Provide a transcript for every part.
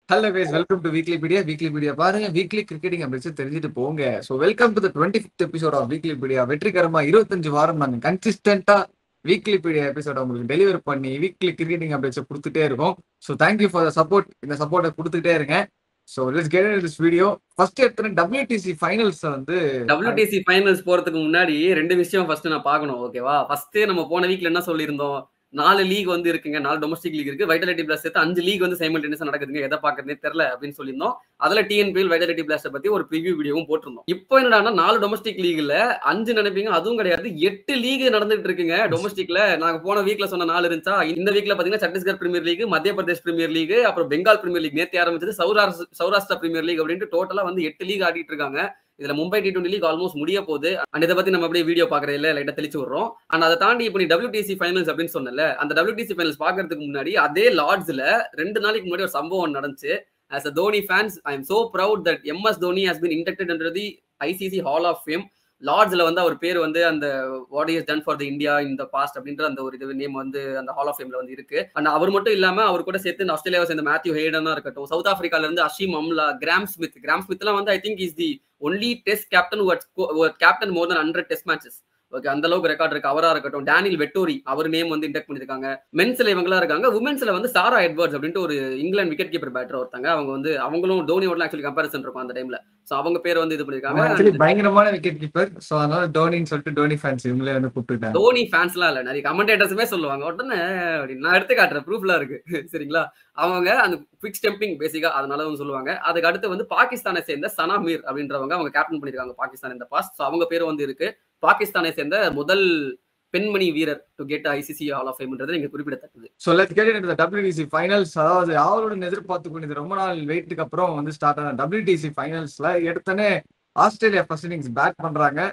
Hello guys, welcome to Weeklypedia. Weeklypedia பாருங்க, weekly cricketing அப்படி தெரிஞ்சுட்டு போங்க. So welcome to the 25th episode of Weeklypedia. வெற்றிகரமா 25 வாரம் நாங்கள் கன்சிஸ்டன்டா வீக்லிபீடியா எபிசோட உங்களுக்கு டெலிவர் பண்ணி வீக்லி கிரிக்கெட்டிங் அப்டேட்ஸ் கொடுத்துட்டே இருக்கோம். So thank you for the support. இந்த சப்போர்ட்டை கொடுத்துட்டே இருங்க. So let's get into this video. First எடுத்துன WTC ஃபைனல்ஸ் வந்து WTC ஃபைனல்ஸ் போறதுக்கு முன்னாடி ரெண்டு விஷயம் ஃபர்ஸ்ட் நான் பார்க்கணும். ஓகேவா? ஃபர்ஸ்ட் நம்ம போன வீக்ல என்ன சொல்லியிருந்தோம், 4 லீக் வந்து இருக்குங்க, 4 டொமஸ்டிக் லீக் இருக்கு, வைட்டாலிட்டி பிளாஸ்ட் சேர்த்து 5 லீக் வந்து சைமல்டேனியஸா நடக்குதுங்க, எதை பாக்குறதே தெரியல அப்படின்னு சொல்லியிருந்தோம். அதுல TNPL வைட்டாலிட்டி பிளாஸ்ட் பத்தி ஒரு ப்ரிவியூ வீடியோவும் போட்டிருந்தோம். இப்போ என்னடான்னா 4 டொமஸ்டிக் லீக்ல 5 நினைப்பீங்க, அதுவும் கிடையாது, 8 லீக் நடந்துட்டு இருக்குங்க டொமஸ்டிக்ல. நாங்க போன வீக்ல சொன்ன 4 இருந்துச்சா, இந்த வீக்ல பாத்தீங்கன்னா சத்தீஸ்கர் பிரீமியர் லீக், மத்திய பிரதேஷ் பிரீமியர் லீக், அப்புறம் பெங்கால் பிரீமியர் லீக் நேத்து ஆரம்பிச்சது, சௌராஷ்டிரா பிரீமியர் லீக் அப்படின்ட்டு டோட்டலா வந்து 8 லீக் ஆடிட்டு இருக்காங்க. இதுல மும்பை T20 லீக் ஆல்மோஸ்ட் முடிய போகுது. அண்ட் இதை பத்தி நம்ம அப்படியே வீடியோ பாக்குறதுல லைட்டா தெளிச்சு விடுறோம். அண்ட் அதை தாண்டி இப்போ நீ WTC ஃபைனல்ஸ் அப்படின்னு சொன்னல, அந்த WTC ஃபைனல்ஸ் பாக்குறதுக்கு முன்னாடி அதே லார்ட்ஸ்ல 2 நாளைக்கு முன்னாடி ஒரு சம்பவம் நடந்துச்சு. As a Dhoni fans, I am so proud that MS Dhoni has been inducted under the ICC Hall of Fame. லார்ட்ஸ்ல வந்து அவர் பேர் வந்து அந்த what is done for the India in the past அப்படின்ற அந்த ஒரு இது நேம் வந்து அந்த ஹால் ஆஃப் ஃபேம்ல வந்து இருக்கு. அண்ட் அவர் மட்டும் இல்லாம அவர் கூட சேர்த்து ஆஸ்திரேலியாவை சேர்ந்த மேத்யூ ஹேடனா இருக்கட்டும், சவுத் ஆப்பிரிக்கால இருந்து அஷீம் அம்லா, கிராம் ஸ்மித்லாம் வந்து I think is the only test captain captain more then 100 test matches. Okay, அந்த அளவுக்கு ரெக்கார்ட் இருக்கு. அவரா இருக்கட்டும், டேனியல் வெட்டோரி, அவர் நேம் வந்து இன்டெக்ட் பண்ணிருக்காங்க. மென்ஸ்ல இவங்களா இருக்காங்க. உமன்ஸ்ல வந்து சாரா எட்வர்ட்ஸ் அப்படின்ட்டு ஒரு இங்கிலாந்து விக்கெட் கீப்பர் பேட்டர் ஒருத்தாங்க. அவங்க வந்து அவங்களும் டோனியோட ஆக்சுவலி கம்பேரிசன் இருக்கும் அந்த டைம்ல. சோ அவங்க பேர் வந்து இது பண்ணிருக்காங்க. பயங்கரமான விக்கெட் கீப்பர். சோ அதனால டோனின்னு சொல்லிட்டு டோனி ஃபேன்ஸ் இவங்களே வந்து கூப்பிட்டுட்டாங்க. டோனி ஃபேன்ஸ்லாம் இல்ல, நிறைய கமெண்டேட்டர்ஸுமே சொல்லுவாங்க உடனே அப்படின்னு. நான் எடுத்து காட்டுறேன், ப்ரூஃப்லாம் இருக்கு. சரிங்களா? அவங்க அந்த குவிக் ஸ்டெம்பிங் பேசிக்கா அதனால வந்து சொல்லுவாங்க. அதுக்கு அடுத்து வந்து பாகிஸ்தானை சேர்ந்த சனா மீர் அப்படின்றவங்க அவங்க கேப்டன் பண்ணிருக்காங்க பாகிஸ்தான் இந்த பாஸ்ட். அவங்க பேர் வந்து இருக்கு. பாகிஸ்தானை சேர்ந்த முதல் பெண்மணி வீரர் to get ICC hall of ஃபேம்ன்றது இங்க குறிப்பிடத்தக்கது. So let's get into the WTC finals. அதாவது அவரோட எதிர்பார்த்து கொண்டது ரொம்ப நாள் வெயிட்டுக்கு அப்புறம் வந்து ஸ்டார்ட் ஆன WTC ஃபைனல்ஸ்ல எடுத்தனே ஆஸ்திரேலியா ஃபர்ஸ்ட் இன்னிங்ஸ் பேட் பண்றாங்க.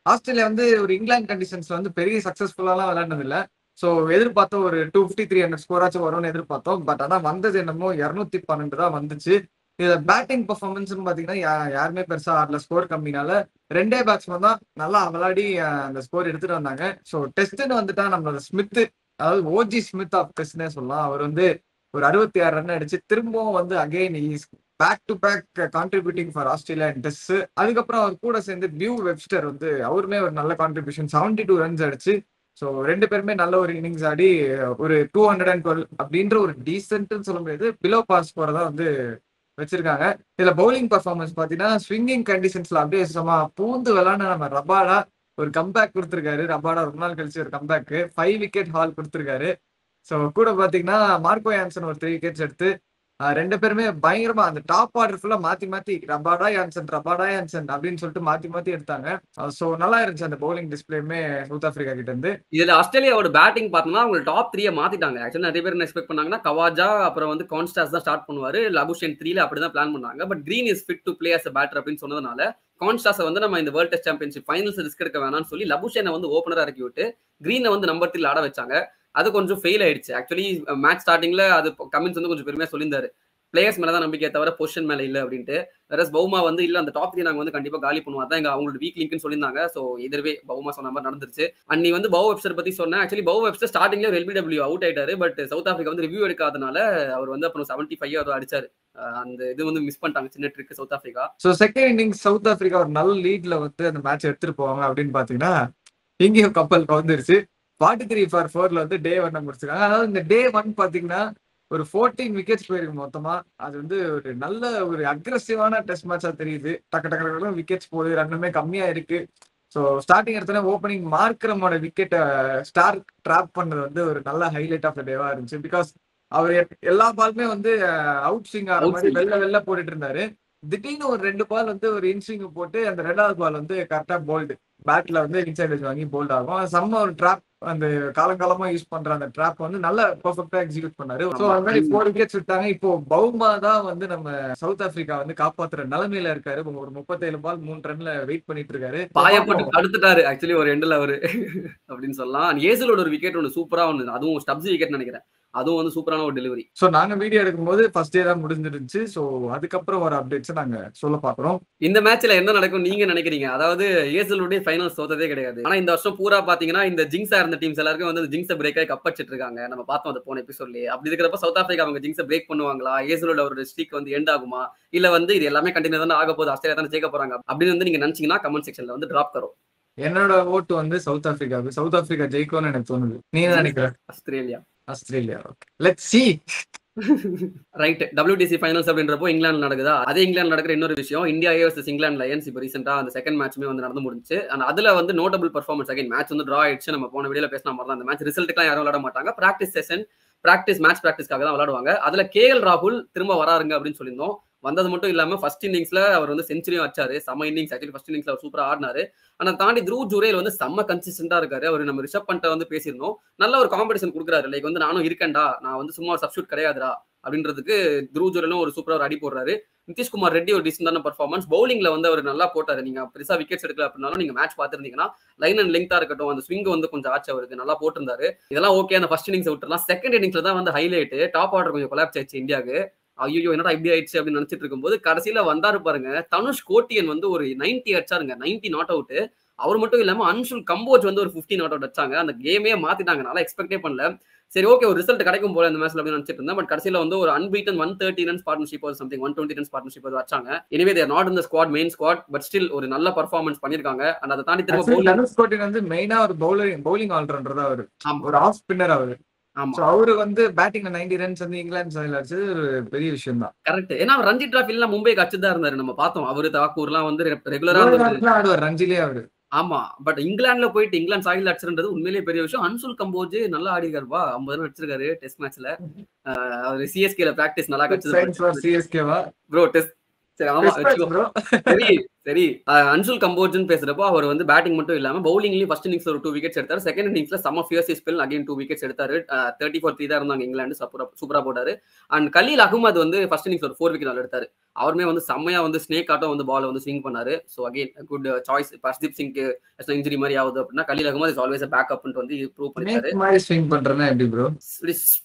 ஆஸ்திரேலியா வந்து ஒரு இங்கிலாந்து கண்டிஷன்ஸ்ல வந்து பெரிய சக்சஸ்ஃபுல்லாலாம் விளையாடுனது இல்ல. ஸோ எதிர்பார்த்தோம் ஒரு 250 300 ஸ்கோராச்சும் வரும்னு எதிர்பார்த்தோம். பட் ஆனால் வந்தது என்னமோ 212 தான் வந்துச்சு. இதுல பேட்டிங் பர்ஃபார்மன்ஸ் பாத்தீங்கன்னா யாருமே பெருசா ஆடல. ஸ்கோர் கம்மினால 2 பேட்ஸ்மேன் தான் நல்லா விளையாடி அந்த ஸ்கோர் எடுத்துட்டு வந்தாங்க. ஸோ டெஸ்ட்னு வந்துட்டா நம்மளோட ஸ்மித், அதாவது OG ஸ்மித் ஆஃப் டெஸ்ட்னே சொல்லலாம். அவர் வந்து ஒரு 66 ரன் அடிச்சு திரும்பவும் வந்து again is back to back contributing for Australia test. அதுக்கப்புறம் அவர் கூட சேர்ந்து பியூ வெப்ஸ்டர் வந்து அவருமே ஒரு நல்ல கான்ட்ரிபியூஷன் 72 ரன்ஸ் அடிச்சு. ஸோ 2 பேருமே நல்ல ஒரு இன்னிங்ஸ் ஆடி ஒரு 212 அப்படின்ற ஒரு டீசென்ட்னு சொல்ல முடியாது, பிலோ பாஸ் ஸ்கோரை தான் வந்து வச்சிருக்காங்க. இதுல பவுலிங் பர்ஃபார்மன்ஸ் பாத்தீங்கன்னா ஸ்விங்கிங் கண்டிஷன்ஸ்ல அப்படியே சும்மா பூந்து விளாண்டு நம்ம ரபாடா ஒரு கம்பேக் கொடுத்திருக்காரு. ரபாடா ரொம்ப நாள் கழிச்சு ஒரு கம்பேக் 5 விக்கெட் ஹால் கொடுத்திருக்காரு. ஸோ கூட பாத்தீங்கன்னா மார்க்கோ யான்சன் ஒரு 3 விக்கெட்ஸ் எடுத்து 2 பேருமே பயங்கரமா அந்த டாப் ஆர்டர் ஃபுல்லா மாத்தி ரபாடா யான்சன் அப்படின்னு சொல்லிட்டு மாத்தி எடுத்தாங்க. ஸோ நல்லா இருந்துச்சு அந்த பவுலிங் டிஸ்பிளேமே சவுத் ஆப்பிரிக்கா கிட்ட இருந்து. இதுல ஆஸ்திரேலியாவோட பேட்டிங் பார்த்தோம்னா அவங்க டாப் 3 மாத்திட்டாங்க. ஆக்சுவலி நிறைய பேர் என்ன எக்ஸ்பெக்ட் பண்ணாங்கன்னா கவாஜா அப்புறம் வந்து கான்ஸ்டாஸ் தான் ஸ்டார்ட் பண்ணுவாரு, லபுஷேன் 3ல அப்படிதான் பிளான் பண்ணாங்க. But Green is fit to play as a batter அப்படின்னு சொன்னதுனால கான்ஸ்டாஸை வந்து நம்ம இந்த world test championship finals risk எடுக்க வேணாம்னு சொல்லி லபுஷேனை வந்து ஓப்பனரா இறக்கி விட்டு கிரீனை வந்து நம்பர் 3 ஆட வச்சாங்க. அது கொஞ்சம் ஃபெயில் ஆயிடுச்சு. ஆக்சுவலி மேட்ச் ஸ்டார்டிங்ல அது கமின்ஸ் வந்து கொஞ்சம் பெருமையா சொல்லியிருந்தாரு, பிளேயர்ஸ் மேலதான் நம்பிக்கை தவிர பொசிஷன் மேல இல்ல அப்படின்ட்டு. வேற பவுமா வந்து இல்ல அந்த டாப் 3 நாங்க வந்து கண்டிப்பா காலி பண்ணுவோம், அதான் எங்க அவங்களோட வீக் லிங்க்னு சொல்லியிருந்தாங்க. சோ எதிர்வே பவுமா சொன்ன மாதிரி நடந்துருச்சு. அண்ட் நீ வந்து பவு வெப்ஸ்டர் பத்தி சொன்ன, ஆக்சுவலி பவு வெப்ஸ்டர் ஸ்டார்டிங்ல ஒரு LBW அவுட் ஆயிட்டாரு. பட் சவுத் ஆப்பிரிக்கா வந்து ரிவ்யூ எடுக்காதனால அவர் வந்து அப்புறம் 75 அடிச்சாரு. அந்த இது வந்து மிஸ் பண்ணிட்டாங்க, சின்ன trick south Africa. So second innings south Africa ஒரு நல்ல லீட்ல வந்து அந்த மேட்ச் எடுத்துட்டு போவாங்க அப்படின்னு பாத்தீங்கன்னா இங்கேயும் கப்பல் கவுந்துருச்சு. 43-4 வந்து டே 1 முடிச்சிருக்காங்க. அதாவது இந்த டே 1 பாத்தீங்கன்னா ஒரு 14 விக்கெட்ஸ் போயிருக்கு மொத்தமா. அது வந்து ஒரு நல்ல ஒரு அக்ரெசிவான டெஸ்ட் மேட்சா தெரியுது. டக்கு விக்கெட்ஸ் போகுது, ரன்னுமே கம்மியா இருக்கு. ஸோ ஸ்டார்டிங் எடுத்தோன்னே ஓப்பனிங் மார்க்கரமோட விக்கெட்டை ஸ்டார் ட்ராப் பண்ணது வந்து ஒரு நல்ல ஹைலைட் ஆஃப் த டேவா இருந்துச்சு. பிகாஸ் அவர் எல்லா பாலுமே வந்து அவுட் ஸ்விங் ஆகிற மாதிரி வெளில போட்டுட்டு இருந்தாரு. திடீர்னு ஒரு 2 பால் வந்து ஒரு இன்ஸ்விங் போட்டு அந்த 2வது பால் வந்து கரெக்டா போல்டு பேட்ல வந்து இன்சைட் வாங்கி போல்ட் ஆகும். செம்ம ஒரு ட்ராப், அந்த காலங்காலமா யூஸ் பண்ற அந்த ட்ராப் வந்து நல்ல பெர்ஃபெக்ட்டா எக்ஸிக்யூட் பண்ணாரு. சோ அது மாதிரி 4 விக்கெட்ஸ் விட்டாங்க. இப்போ பவுமா தான் வந்து நம்ம சவுத் ஆப்பிரிக்கா வந்து காப்பாத்துற நிலைமையில இருக்காரு. ஒரு 37 பால் 3 ரன்ல வெயிட் பண்ணிட்டு இருக்காரு. பாயப்பட்டு தடுத்துட்டாரு ஆக்சுவலி ஒரு எண்ட்ல அவரு அப்படின்னு சொல்லலாம். ஏசலோட ஒரு விக்கெட் ஒன்று சூப்பரா ஒன்று, அதுவும் ஸ்டப்ஸ் விக்கெட் நினைக்கிறேன். அதுவும் வந்து சூப்பரான ஒரு டெலிவரி. ஸோ நாங்க வீடியோ எடுக்கும்போது ஃபர்ஸ்ட் டே தான் முடிஞ்சிருந்துச்சு. ஸோ அதுக்கப்புறம் வர அப்டேட்ஸை நாங்க சொல்ல பார்க்குறோம். இந்த மேட்ச்ல என்ன நடக்கும் நீங்க நினைக்கிறீங்க? அதாவது ஏஎஸ்எல்லுடைய ஃபைனல்ஸ் தோத்ததே கிடையாது. ஆனா இந்த வருஷம் பூரா பாத்தீங்கன்னா இந்த ஜிங்ஸா இருந்த டீம்ஸ் எல்லாருக்கும் வந்து ஜிங்ஸை பிரேக் ஆகி கப் அடிச்சிட்டு இருக்காங்க. நம்ம பார்த்தோம் அது போன எபிசோட்லயே. அப்படி இருக்கிறப்ப சவுத் ஆப்பிரிக்கா அவங்க ஜிங்ஸை பிரேக் பண்ணுவாங்களா? ஏஎஸ்எல்லோட ஒரு ஸ்ட்ரீக் வந்து எண்ட் ஆகுமா? இல்ல வந்து இது எல்லாமே கண்டினியூ தான் ஆக போகுது, ஆஸ்திரேலியா தான் ஜெயிக்க போறாங்க அப்படின்னு வந்து நீங்க நினைச்சீங்கன்னா கமெண்ட் செக்ஷன்ல வந்து டிராப் கரும். என்னோட ஓட்டு வந்து சவுத் ஆப்பிரிக்காவுக்கு. சவுத் ஆப்பிரிக்கா ஜெயிக்கும்னு எனக்கு தோணுது. நீ என்ன நினைக்கிற? Australia. Australia. Okay. Let's see. Right. WTC finals அப்படின்றப்போ இங்கிலாந்து நடக்குதா? அதே இங்கிலாந்து நடக்கிற இன்னொரு விஷயம் இந்தியா vs இங்கிலாந்து லயன்ஸ் இப்போ ரீசெண்டா அந்த செகண்ட் மேட்ச்மே வந்து நடந்து முடிஞ்சுச்சு. அண்ட் அதுல வந்து நோட்டபிள் பெர்ஃபார்மன்ஸ் அகைன் மேட்ச் வந்து டிரா ஆயிடுச்சு. நம்ம போன வீடியோல பேசின மாதிரி தான் அந்த மேட்ச் ரிசல்ட்டுக்குலாம் யாரும் விளையாட மாட்டாங்க. பிராக்டிஸ் செஷன் மேட்ச் பிராக்டிஸ்க்காக தான் விளையாடுவாங்க. அதுல KL ராகுல் திரும்ப வராருங்க அப்படின்னு சொல்லியிருந்தோம். வந்தது மட்டும் இல்லாம ஃபர்ஸ்ட் இன்னிங்ஸ்ல அவர் வந்து செஞ்சுரியும் அடிச்சாரு. செம்ம இன்னிங்ஸ். ஆக்சுவலி ஃபர்ஸ்ட் இன்னிங்ஸ்ல அவர் சூப்பரா ஆடினாரு. ஆனா தாண்டி த்ரூவ் ஜுரேல் வந்து செம்ம கன்சிஸ்டன்டா இருக்காரு. அவர் நம்ம ரிஷப் பண்ட்ட வந்து பேசியிருந்தோம். நல்ல ஒரு காம்படிஷன் கொடுக்குறாரு. லைக் வந்து நானும் இருக்கேன்டா, நான் வந்து சும்மா சப்ஸ்டியூட் கிடையாதுடா அப்படின்றதுக்கு த்ரூவ் ஜுரேலும் ஒரு சூப்பரா ஒரு அடி போடுறாரு. நிதிஷ்குமார் ரெட்டி ஒரு டிசென்டான பர்ஃபார்மன்ஸ். பவுலிங்ல வந்து அவர் நல்லா போட்டாரு. நீங்க பெருசா விக்கெட்ஸ் எடுக்கல அப்படின்னாலும் நீங்க மேட்ச் பார்த்திருந்தீங்கன்னா லைன் அண்ட் லெங்தா இருக்கட்டும், அந்த ஸ்விங் வந்து கொஞ்சம் ஆச்சு அவருக்கு, நல்லா போட்டிருந்தாரு. இதெல்லாம் ஓகே. அந்த ஃபர்ஸ்ட் இன்னிங்ஸ் விட்டுறலாம். செகண்ட் இன்னிங்ஸ்ல தான் வந்து ஹைலைட். டாப் ஆர்டர் கொஞ்சம் கொலாப்ஸ் ஆயிடுச்சு இந்தியாவுக்கு. ஐயோ என்னடா இப்படி ஆயிடுச்சு அப்படின்னு நினைச்சிட்டு இருக்கும்போது கடைசியில வந்தாரு பாருங்க தனுஷ் கோட்டியன் வந்து ஒரு 90 அடிச்சாருங்க. 90 நாட் அவுட். அவர் மட்டும் இல்லாம அன்ஷுல் கம்போஜ் வந்து ஒரு 50 நாட் அவுட் அடிச்சாங்க. அந்த கேமே மாத்திட்டாங்க. நல்லா எக்ஸ்பெக்டே பண்ணல. சரி ஓகே ஒரு ரிசல்ட் கிடைக்கும் போல இந்த மேட்ச்ல அப்படின்னு நினைச்சிட்டு இருந்தேன். பட் கடைசியில வந்து ஒரு அன்பீட்டன் 130 ரன்ஸ் பார்ட்னர்ஷிப் ஒரு சம்திங் 120 ரன்ஸ் பார்ட்னர்ஷிப் வச்சாங்க. Anyway there not in the squad, main squad, but still ஒரு நல்ல பெர்ஃபார்மன்ஸ் பண்ணிருக்காங்க. அண்ட் அதை தாண்டி திரும்ப தனுஷ் கோட்டியன் வந்து மெயினா ஒரு பவுலிங் ஆல்ரவுண்டர் தான் அவரு. ஒரு ஆஃப் ஸ்பின்னர் அவரு. ஆமா. அவரு வந்து பேட்டிங்ல 90 ரன்ஸ் வந்து இங்கிலாந்து சைடுல அடிச்சது ஒரு பெரிய விஷயம் தான். கரெக்ட். ஏன்னா அவர் ரஞ்சி டிராஃபில மும்பைக்கு அடிச்சுதான் இருந்தாரு. நம்ம பார்த்தோம். அவரு தாக்கூர்லாம் வந்து ரெகுலரா ஆடுவார் ரஞ்சிலே அவரு. ஆமா. பட் இங்கிலாந்துல போயிட்டு இங்கிலாந்து சாயில் அடிச்சிருந்தது உண்மையிலேயே பெரிய விஷயம். அன்சுல் கம்போஜ் நல்லா ஆடிருக்காருப்பா. 50 ரன் அடிச்சிருக்காரு டெஸ்ட் மேட்ச்ல. அவர் சிஎஸ்கேல பிராக்டிஸ் நல்லா கடிச்சது. சிஎஸ்கேவா ப்ரோ டெஸ்ட் சரி ஆமா ப்ரோ. சரி சரி. அன்சுல் கம்போஜ்னு பேசுறப்போ அவர் வந்து பேட்டிங் மட்டும் இல்லாம பவுலிங்லயும் ஃபர்ஸ்ட் இன்னிங்ஸ்ல ஒரு 2 விக்கெட்ஸ் எடுத்தாரு. செகண்ட் இன்னிங்ஸ்ல சம்ம ஃபியர்சி ஸ்பெல் அகைன் 2 விக்கெட்ஸ் எடுத்தாரு. 34-3 தான் இருந்தாங்க இங்கிலாந்து. சூப்பரா போட்டாரு. அண்ட் கலீல் அகமது வந்து ஃபர்ஸ்ட் இன்னிங்ஸ்ல ஒரு 4 விக்கெட் எடுத்தாரு. அவருமே வந்து செம்மையா வந்து ஸ்னேக் ஆட்டம் வந்து பால் வந்து ஸ்விங் பண்ணாரு. So again good choice. Harshdeep சிங்க்கு இன்ஜுரி மாதிரி ஆகுது அப்படின்னா Khaleel Ahmed is always backup வந்து ப்ரூவ் பண்ணிட்டாரு. ஸ்விங் பண்றேன்னா எப்படி ப்ரோ?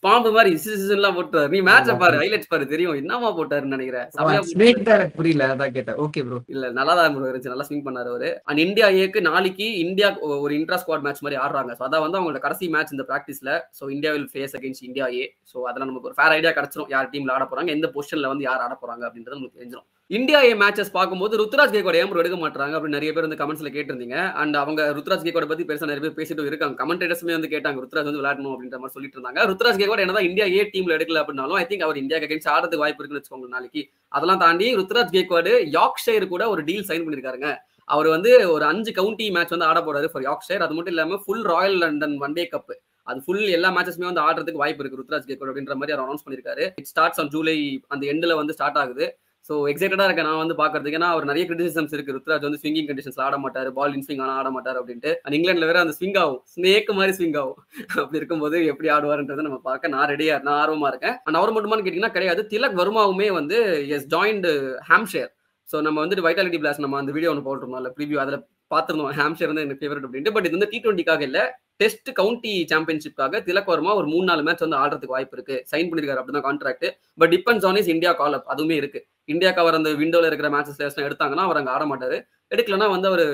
பாம்பு மாதிரி எல்லாம் போட்டாரு. நீ மேட்ச பாரு, ஹைலைட்ஸ் பாரு, தெரியும் என்னமா போட்டாருன்னு நினைக்கிறேன். புரியல அதான் கேட்டேன். Okay bro. இல்ல நல்லா தான் இருந்துச்சு. நல்லா ஸ்விங் பண்ணாரு அவரு. அண்ட் இந்தியா ஏக்கு நாளைக்கு இந்தியா ஒரு இன்ட்ரா ஸ்குவாட் மேட்ச் மாதிரி ஆடுறாங்க. ஸோ அதான் வந்து அவங்களோட கடைசி மேட்ச் இந்த பிராக்டிஸ்ல. So India will face against India A. So அதெல்லாம் நமக்கு ஒரு ஃபேர் ஐடியா கிடைச்சிரும் யார் டீம்ல ஆட போறாங்க, எந்த பொசிஷன்ல வந்து யார் ஆட போறாங்க அப்படின்றது நமக்கு தெரிஞ்சிடும். இந்தியா ஏ மேட்சஸ் பார்க்கும்போது ருத்ராஜ் கேக்வாட் ஏன் எடுக்க மாட்டாங்க அப்படின்னு நிறைய பேர் வந்து கமெண்ட்ஸ்ல கேட்டிருந்தீங்க. அண்ட் அவங்க ருத்ராஜ் கேக்வாட் பத்தி பெருசா நிறைய பேர் பேசிட்டு இருக்காங்க. கமெண்டேட்டர்ஸுமே வந்து கேட்டாங்க ருத்ராஜ் வந்து விளையாடணும் அப்படின்ற மாதிரி சொல்லிட்டு இருந்தாங்க. ருத்ராஜ் கேக்வாட் என்னதான் இந்தியா ஏ டீம்ல எடுக்கல அப்படின்னாலும் ஐ திங்க் அவர் இந்தியா அகைன்ஸ்ட் ஆடுறதுக்கு வாய்ப்பு இருக்குன்னு வச்சுக்கோங்க நாளைக்கு. அதெல்லாம் தாண்டி ருத்ராஜ் கேக்வாட் யார்க்ஷயர் கூட ஒரு டீல் சைன் பண்ணிருக்காருங்க. அவர் வந்து ஒரு 5 கவுண்டி மேட்ச் வந்து ஆட போறாரு ஃபார் யார்க்ஷயர். அது மட்டும் இல்லாம full Royal London one day cup அது ஃபுல் எல்லா மேட்சஸ்மே வந்து ஆடுறதுக்கு வாய்ப்பு இருக்கு ருத்ராஜ் கேக்வாட் அப்படின்ற மாதிரி அவர் அனௌன்ஸ் பண்ணிருக்காரு. இட் ஸ்டார்ட்ஸ் ஆன் ஜூலை அந்த எண்ட்ல வந்து ஸ்டார்ட் ஆகுது. ஸோ எக்ஸைட்டடா இருக்கேன் நான் வந்து பாக்குறதுக்கு. ஏன்னா அவர் நிறைய கிரிட்டிசிசம்ஸ் இருக்கு. ருத்ராஜ் வந்து ஸ்விங்கிங் கண்டிஷன்ஸ்ல ஆட மாட்டாரு, பால் இன் ஸ்விங் ஆட மாட்டாரு அப்படின்ட்டு. அண்ட் இங்கிலாந்துல வேற அந்த ஸ்விங் ஆகும், ஸ்னேக் மாதிரி ஸ்விங் ஆகும். அப்படி இருக்கும்போது எப்படி ஆடுவாருன்றதை நம்ம பார்க்க நான் ஆர்வமா இருக்கேன். அண்ட் அவர் மட்டுமான்னு கேட்டீங்கன்னா கிடையாது. திலக் வர்மாவுமே வந்து எஸ் ஜாயின்டு ஹாம்ஷயர். ஸோ நம்ம வந்துட்டு வைட்டாலிட்டி பிளாஸ் நம்ம அந்த வீடியோ ஒன்று போட்டிருந்தோம்ல ப்ரீவியூ, அதில் பார்த்துருந்தோம் ஹாம்ஷயர் வந்து எனக்கு ஃபேவரட் அப்படின்ட்டு. பட் இது வந்து T20க்காக இல்ல, டெஸ்ட் கவுண்டி சாம்பியன்ஷிப்காக திலக் வர்மா ஒரு 3-4 மேட்ச் வந்து ஆடுறதுக்கு வாய்ப்பு இருக்கு. சைன் பண்ணிருக்காரு அப்படிதான் contract. But depends on is India call up. அதுவுமே இருக்கு. இந்தியாவுக்கு அவர் அந்த விண்டோல இருக்கிற மேட்சஸ் எடுத்தாங்கன்னா அவர் அங்க ஆட மாட்டாரு. எடுக்கலன்னா வந்து அவர்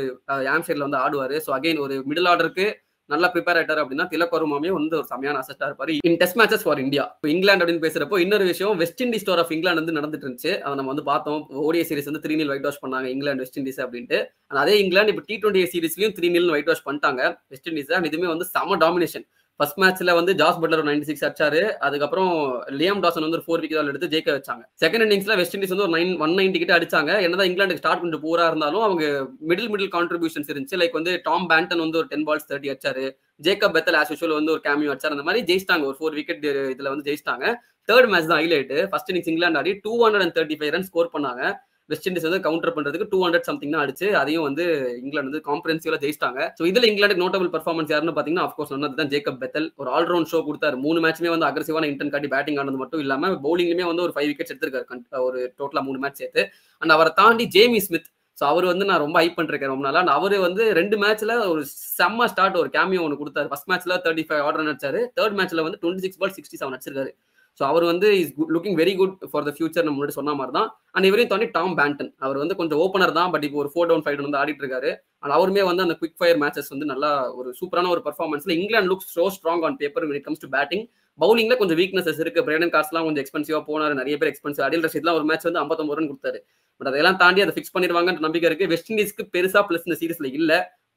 ஹாம்ஷயர்ல வந்து ஆடுவாரு. ஸோ அகைன் ஒரு மிடில் ஆர்டருக்கு நல்லா ப்ரிப்பேர் ஆயிட்டாரு அப்படின்னா திலக் வர்மாவே வந்து ஒரு செமையான அசெட்டா இருப்பாரு in test matches for India. இப்போ இங்கிலாந்து அப்படின்னு பேசுறப்போ இன்னொரு விஷயம் West Indies tour of England வந்து நடந்துட்டு இருந்துச்சு. அதை நம்ம வந்து பார்த்தோம். ஓடிஐ சீரிஸ் வந்து 3-0 ஒயிட் வாஷ் பண்ணாங்க இங்கிலாந்து வெஸ்ட் இண்டீஸ் அப்படின்ட்டு. அதே இங்கிலாந்து இப்போ T20 சீரிஸ்லயும் 3-0 ஒயிட் வாஷ் பண்ணிட்டாங்க வெஸ்ட் இண்டீஸ். இதுவுமே வந்து செம டாமினேஷன். ஃபர்ஸ்ட் மேட்ச்ல வந்து ஜாஸ் பட்லர் 96 அடிச்சாரு. அதுக்கப்புறம் லியாம் டாசன் வந்து ஒரு 4 விக்கெட் எடுத்து ஜெயிக்க வச்சாங்க. செகண்ட் இன்னிங்ஸ்ல வெஸ்ட் இண்டீஸ் வந்து ஒரு 190 கிட்ட அடிச்சாங்க. என்னதான் இங்கிலாந்துக்கு ஸ்டார்ட் கொஞ்சம் பூரா இருந்தாலும் அவங்க மிடில் கான்ட்ரிபியூஷன்ஸ் இருந்துச்சு. லைக் வந்து டாம் பேண்டன் வந்து ஒரு 10 balls 30 அடிச்சாரு. ஜேக்கப் பெத்தல் ஆஸ் யூசுவல் வந்து ஒரு கேமியோ அடிச்சாரு. அந்த மாதிரி ஜெயிச்சிட்டாங்க. ஒரு 4 விக்கெட் இதுல வந்து ஜெயிச்சிட்டாங்க. தேர்ட் மேட்ச் தான் ஹைலைட். ஃபர்ஸ்ட் இன்னிங்ஸ் இங்கிலாந்து ஆடி 235 ரன் ஸ்கோர் பண்ணாங்க. வெஸ்ட் இண்டீஸ் வந்து கவுண்டர் பண்றதுக்கு 200 சம்திங் தான் அடிச்சு அதையும் வந்து இங்கிலாந்து வந்து காம்ப்ரஹென்சிவா ஜெயிச்சிட்டாங்க. ஸோ இதுல இங்கிலாந்து நோட்டபிள் பர்ஃபார்மன்ஸ் யாருன்னு பாத்தீங்கன்னா ஆஃப்கோர்ஸ் தான் ஜேக்கப் பெத்தல். ஒரு ஆல்ரவுண்ட் ஷோ கொடுத்தாரு. 3 மேட்ச்மே வந்து அக்ரெசிவான இன்டென்ட் காட்டி பேட்டிங் ஆனது மட்டும் இல்லாம பவுலிங்லயுமே வந்து ஒரு 5 விக்கெட்ஸ் எடுத்திருக்காரு ஒரு டோட்டலா 3 மேட்ச் சேர்த்து. அண்ட் அவரை தாண்டி ஜேமி ஸ்மித் ஸோ அவர் வந்து நான் ரொம்ப ஹைப் பண்ணிருக்கேன் ரொம்ப நாளா. அவரு வந்து 2 மேட்ச்ல ஒரு செம்ம ஸ்டார்ட், ஒரு கேமியோ ஒன்று கொடுத்தாரு. ஃபர்ஸ்ட் மேட்ச்ல 35 ஆர்டர் அடிச்சாரு, தேர்ட் மேட்ச்ல வந்து 26 பால் 67 அடிச்சிருக்காரு. ஸோ அவர் வந்து is looking very good for the future. நம்ம முன்னாடி சொன்ன மாதிரி தான். அண்ட் இவரையும் தாண்டி டாம் பேண்டன், அவர் வந்து கொஞ்சம் ஓப்பனர் தான், பட் இப்போ ஒரு 4 டவுன் 5 டவுன் வந்து ஆடிட்டு இருக்காரு. அண்ட் அவருமே வந்து அந்த குவிக் ஃபயர் மேட்சஸ் வந்து நல்லா ஒரு சூப்பரான ஒரு பர்ஃபார்மன்ஸ்ல England looks so strong on paper when it comes to batting. பவுலிங்ல கொஞ்சம் வீக்னஸஸ் இருக்கு. பிரைடன் கார்ஸ்லாம் கொஞ்சம் எக்ஸ்பென்சிவா போனாரு, நிறைய பேர் எக்ஸ்பென்சிவ். அடில் ரஷீத்லாம் ஒரு மேட்ச் வந்து 59 ரன் கொடுத்தாரு. பட் அதெல்லாம் தாண்டி அதை ஃபிக்ஸ் பண்ணிடுவாங்கன்ற நம்பிக்கை இருக்கு. வெஸ்ட் இண்டீஸ்க்கு பெருசா பிளஸ் இந்த சீரிஸ்ல இல்ல.